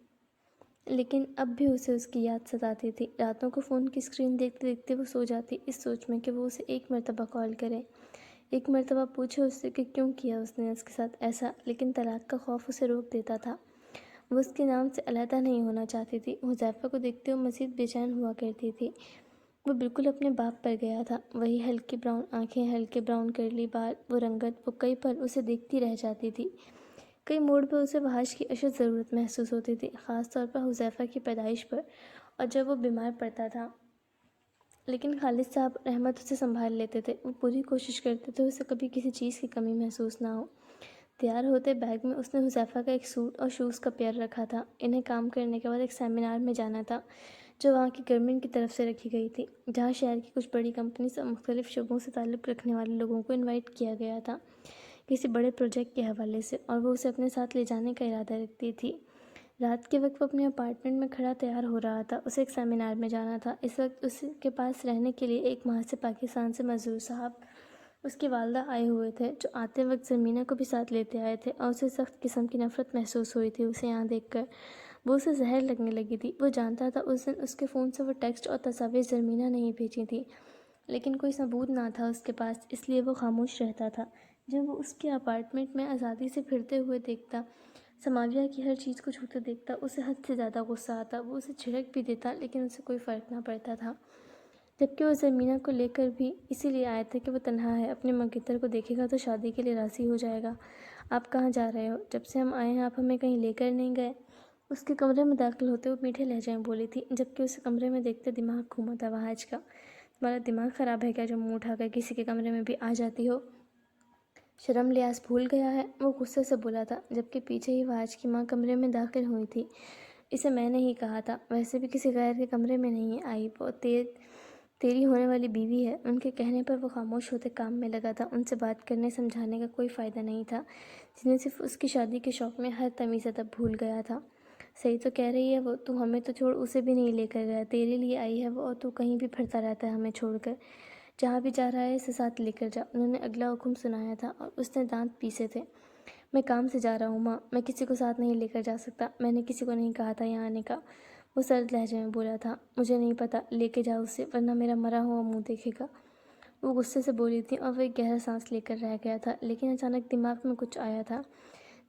لیکن اب بھی اسے اس کی یاد ستاتی تھی۔ راتوں کو فون کی اسکرین دیکھتے دیکھتے وہ سو جاتی، اس سوچ میں کہ وہ اسے ایک مرتبہ کال کرے، ایک مرتبہ پوچھے اس سے کہ کیوں کیا اس نے اس کے ساتھ ایسا، لیکن طلاق کا خوف اسے روک دیتا تھا۔ وہ اس کے نام سے علیحدہ نہیں ہونا چاہتی تھی۔ حذیفہ کو دیکھتے وہ مزید بے چین ہوا کرتی تھی۔ وہ بالکل اپنے باپ پر گیا تھا۔ وہی ہلکی براؤن آنکھیں، ہلکے براؤن کرلی بال، وہ رنگت۔ وہ کئی پل اسے دیکھتی رہ جاتی تھی۔ کئی موڑ پہ اسے بحث کی اشد ضرورت محسوس ہوتی تھی، خاص طور پر حذیفہ کی پیدائش پر، اور جب وہ بیمار پڑتا تھا۔ لیکن خالد صاحب رحمت اسے سنبھال لیتے تھے۔ وہ پوری کوشش کرتے تھے اسے کبھی کسی چیز کی کمی محسوس نہ ہو۔ تیار ہوتے بیگ میں اس نے حذیفہ کا ایک سوٹ اور شوز کا پیئر رکھا تھا۔ انہیں کام کرنے کے بعد ایک سیمینار میں جانا تھا، جو وہاں کی گورنمنٹ کی طرف سے رکھی گئی تھی، جہاں شہر کی کچھ بڑی کمپنیز اور مختلف شعبوں سے تعلق رکھنے والے لوگوں کو انوائٹ کیا گیا تھا کسی بڑے پروجیکٹ کے حوالے سے، اور وہ اسے اپنے ساتھ لے جانے کا ارادہ رکھتی تھی۔ رات کے وقت وہ اپنے اپارٹمنٹ میں کھڑا تیار ہو رہا تھا۔ اسے ایک سیمینار میں جانا تھا۔ اس وقت اس کے پاس رہنے کے لیے 1 ماہ سے پاکستان سے منظور صاحب، اس کی والدہ آئے ہوئے تھے، جو آتے وقت زرمینہ کو بھی ساتھ لیتے آئے تھے، اور اسے سخت قسم کی نفرت محسوس ہوئی تھی اسے یہاں دیکھ کر۔ وہ اسے زہر لگنے لگی تھی۔ وہ جانتا تھا اس دن اس کے فون سے وہ ٹیکسٹ اور تصاویر زرمینہ نہیں بھیجی تھی، لیکن کوئی ثبوت نہ تھا اس کے پاس، اس لیے وہ خاموش رہتا تھا۔ جب وہ اس کے اپارٹمنٹ میں آزادی سے پھرتے ہوئے دیکھتا، سماویہ کی ہر چیز کو چھوتے دیکھتا، اسے حد سے زیادہ غصہ آتا۔ وہ اسے جھڑک بھی دیتا لیکن اسے کوئی فرق نہ پڑتا تھا، جبکہ وہ زمینہ کو لے کر بھی اسی لیے آیا تھا کہ وہ تنہا ہے، اپنے منگیتر کو دیکھے گا تو شادی کے لیے راضی ہو جائے گا۔ آپ کہاں جا رہے ہو؟ جب سے ہم آئے ہیں آپ ہمیں کہیں لے کر نہیں گئے؟ اس کے کمرے میں داخل ہوتے وہ میٹھے لہجے میں بولی تھی، جبکہ اسے کمرے میں دیکھتے دماغ گھوما تھا وہاج کا۔ تمہارا دماغ خراب ہے کیا جو منہ اٹھا کر کسی کے کمرے میں بھی آ جاتی ہو؟ شرم لحاظ بھول گیا ہے؟ وہ غصے سے بولا تھا، جبکہ پیچھے ہی وہاج کی ماں کمرے میں داخل ہوئی تھی۔ اسے میں نے ہی کہا تھا، ویسے بھی کسی غیر کے کمرے میں نہیں آئی، وہ تیری ہونے والی بیوی ہے۔ ان کے کہنے پر وہ خاموش ہوتے کام میں لگا تھا، ان سے بات کرنے سمجھانے کا کوئی فائدہ نہیں تھا، جنہیں صرف اس کی شادی کے شوق میں ہر تمیز ادب بھول گیا تھا۔ صحیح تو کہہ رہی ہے وہ، تو ہمیں تو چھوڑ اسے بھی نہیں لے کر گیا، تیرے لیے آئی ہے وہ، اور تو کہیں بھی پھرتا رہتا ہے ہمیں چھوڑ کر۔ جہاں بھی جا رہا ہے اسے ساتھ لے کر جا۔ انہوں نے اگلا حکم سنایا تھا اور اس نے دانت پیسے تھے۔ میں کام سے جا رہا ہوں ماں، میں کسی کو ساتھ نہیں لے کر جا سکتا، میں نے کسی کو نہیں کہا تھا یہاں آنے کا، وہ سرد لہجے میں بولا تھا۔ مجھے نہیں پتا، لے کے جاؤ اسے ورنہ میرا مرا ہوا منہ دیکھے گا۔ وہ غصے سے بولی تھی اور وہ ایک گہرا سانس لے کر رہ گیا تھا، لیکن اچانک دماغ میں کچھ آیا تھا۔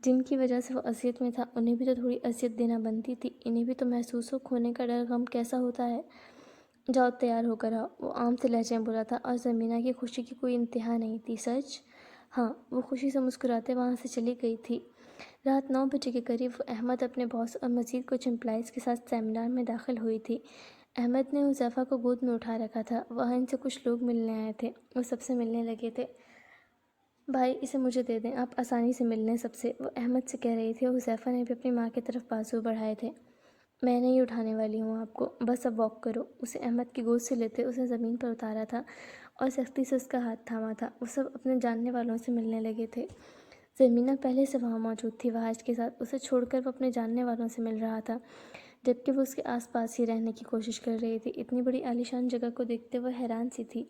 جن کی وجہ سے وہ اذیت میں تھا انہیں بھی تو تھوڑی اذیت دینا بنتی تھی، انہیں بھی تو محسوس ہو کھونے کا ڈر غم کیسا ہوتا ہے۔ جاؤ تیار ہو کر آؤ، وہ عام سے لہجے میں بولا تھا، اور زمینہ کی خوشی کی کوئی انتہا نہیں تھی۔ سچ؟ ہاں، وہ خوشی سے مسکراتے وہاں سے چلی گئی تھی۔ رات 9 بجے کے قریب وہ احمد، اپنے باس اور مزید کچھ امپلائیز کے ساتھ سیمینار میں داخل ہوئی تھی۔ احمد نے حذیفہ کو گود میں اٹھا رکھا تھا، وہاں ان سے کچھ لوگ ملنے آئے تھے، وہ سب سے ملنے لگے تھے۔ بھائی اسے مجھے دے دیں، آپ آسانی سے مل لیں سب سے، وہ احمد سے کہہ رہی تھی، اور حذیفہ نے بھی اپنی ماں کی طرف بازو بڑھائے تھے۔ میں نہیں اٹھانے والی ہوں آپ کو، بس اب واک کرو۔ اسے احمد کی گود سے لیتے اسے زمین پر اتارا تھا اور سختی سے اس کا ہاتھ تھاما تھا۔ وہ سب اپنے جاننے والوں سے ملنے لگے تھے۔ زمینہ پہلے سے وہاں موجود تھی وہاج کے ساتھ، اسے چھوڑ کر وہ اپنے جاننے والوں سے مل رہا تھا، جبکہ وہ اس کے آس پاس ہی رہنے کی کوشش کر رہی تھی۔ اتنی بڑی عالیشان جگہ کو دیکھتے وہ حیران سی تھی،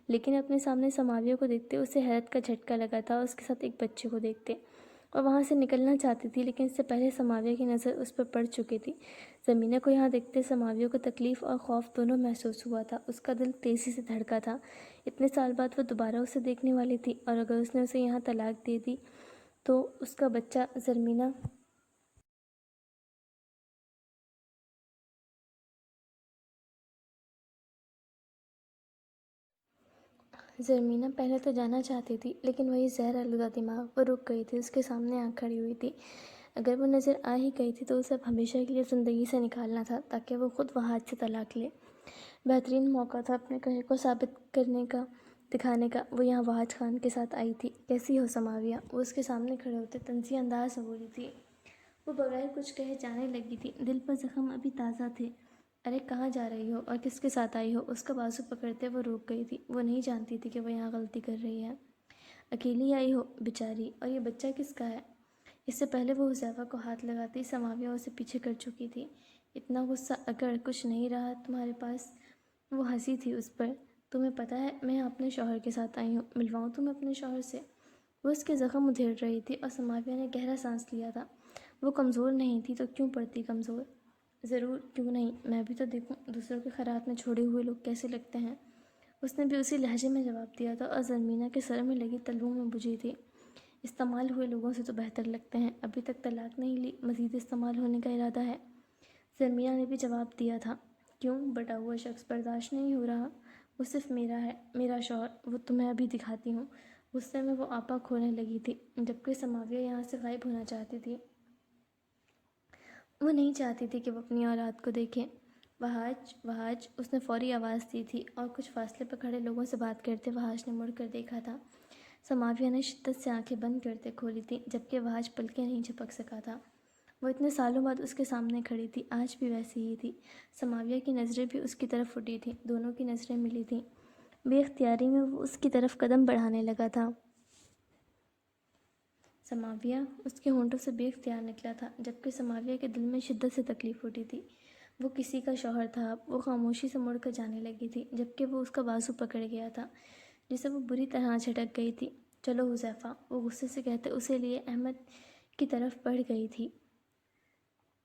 لیکن اپنے سامنے سماویہ کو دیکھتے اسے حیرت کا جھٹکا لگا تھا، اور اس کے ساتھ ایک بچے کو دیکھتے اور وہاں سے نکلنا چاہتی تھی، لیکن اس سے پہلے سماویہ کی نظر اس پر پڑ چکی تھی۔ زمینہ کو یہاں دیکھتے سماویہ کو تکلیف اور خوف دونوں محسوس ہوا تھا، اس کا دل تیزی سے دھڑکا تھا۔ اتنے سال بعد وہ دوبارہ اسے دیکھنے والی تھی، اور اگر اس نے اسے یہاں طلاق دے دی تو اس کا بچہ زرمینہ پہلے تو جانا چاہتی تھی، لیکن وہی زہر آلودہ دماغ، وہ رک گئی تھی، اس کے سامنے آ کھڑی ہوئی تھی۔ اگر وہ نظر آ ہی گئی تھی تو اسے اب ہمیشہ کے لیے زندگی سے نکالنا تھا، تاکہ وہ خود وہاج سے طلاق لے۔ بہترین موقع تھا اپنے کہے کو ثابت کرنے کا، دکھانے کا۔ وہ یہاں وہاج خان کے ساتھ آئی تھی۔ کیسی ہو سماویہ؟ وہ اس کے سامنے کھڑے ہوتے طنزیہ انداز میں بولی تھی۔ وہ بغیر کچھ کہے جانے لگی تھی، دل پر زخم ابھی تازہ تھے۔ ارے کہاں جا رہی ہو اور کس کے ساتھ آئی ہو؟ اس کا بازو پکڑتے وہ رک گئی تھی، وہ نہیں جانتی تھی کہ وہ یہاں غلطی کر رہی ہے۔ اکیلی آئی ہو بیچاری، اور یہ بچہ کس کا ہے؟ اس سے پہلے وہ حذیفہ کو ہاتھ لگاتی سماویہ اسے پیچھے کر چکی تھی۔ اتنا غصہ اگر کچھ نہیں رہا تمہارے پاس؟ وہ ہنسی تھی اس پر۔ تمہیں پتہ ہے میں اپنے شوہر کے ساتھ آئی ہوں، ملواؤں تمہیں اپنے شوہر سے؟ وہ اس کے زخم ادھیڑ رہی تھی، اور سماویہ نے گہرا سانس لیا تھا۔ وہ کمزور نہیں تھی تو کیوں پڑتی کمزور؟ ضرور، کیوں نہیں، میں بھی تو دیکھوں دوسروں کے خیرات میں چھوڑے ہوئے لوگ کیسے لگتے ہیں۔ اس نے بھی اسی لہجے میں جواب دیا تھا، اور زرمینہ کے سر میں لگی تلووں میں بجھی تھی۔ استعمال ہوئے لوگوں سے تو بہتر لگتے ہیں، ابھی تک طلاق نہیں لی، مزید استعمال ہونے کا ارادہ ہے؟ زرمینہ نے بھی جواب دیا تھا۔ کیوں؟ بٹا ہوا شخص برداشت نہیں ہو رہا؟ وہ صرف میرا ہے، میرا شوہر، وہ تمہیں ابھی دکھاتی ہوں۔ غصے میں وہ آپا کھونے لگی تھی، جبکہ سماویہ یہاں سے غائب ہونا چاہتی تھی۔ وہ نہیں چاہتی تھی کہ وہ اپنی اولاد کو دیکھے۔ وہاج، وہاج، اس نے فوری آواز دی تھی، اور کچھ فاصلے پر کھڑے لوگوں سے بات کرتے وہاج نے مڑ کر دیکھا تھا۔ سماویہ نے شدت سے آنکھیں بند کرتے کھولی تھیں، جبکہ وہاج پلکیں نہیں جھپک سکا تھا۔ وہ اتنے سالوں بعد اس کے سامنے کھڑی تھی، آج بھی ویسی ہی تھی۔ سماویہ کی نظریں بھی اس کی طرف اٹھی تھیں، دونوں کی نظریں ملی تھیں۔ بے اختیاری میں وہ اس کی طرف قدم بڑھانے لگا تھا۔ سماویہ، اس کے ہونٹوں سے بے اختیار نکلا تھا، جبکہ سماویہ کے دل میں شدت سے تکلیف اٹھی تھی۔ وہ کسی کا شوہر تھا اب۔ وہ خاموشی سے مڑ کر جانے لگی تھی، جبکہ وہ اس کا بازو پکڑ گیا تھا، جسے وہ بری طرح جھٹک گئی تھی۔ چلو حذیفہ، وہ غصے سے کہتے اسے لیے احمد کی طرف بڑھ گئی تھی،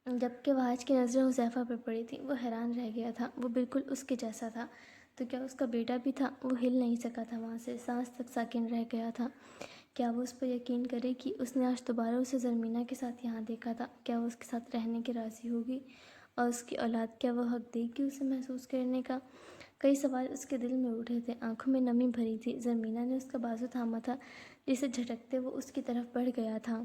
جبکہ وہاج کی نظریں حذیفہ پر پڑی تھیں۔ وہ حیران رہ گیا تھا، وہ بالکل اس کے جیسا تھا۔ تو کیا اس کا بیٹا بھی تھا؟ وہ ہل نہیں سکا تھا وہاں سے، سانس تک ساکن رہ گیا تھا۔ کیا وہ اس پر یقین کرے کہ اس نے آج دوبارہ اسے زرمینہ کے ساتھ یہاں دیکھا تھا؟ کیا وہ اس کے ساتھ رہنے کے راضی ہوگی؟ اور اس کی اولاد کیا وہ حق دے گی اسے محسوس کرنے کا؟ کئی سوال اس کے دل میں اٹھے تھے، آنکھوں میں نمی بھری تھی۔ زرمینہ نے اس کا بازو تھاما تھا، جسے جھٹکتے وہ اس کی طرف بڑھ گیا تھا۔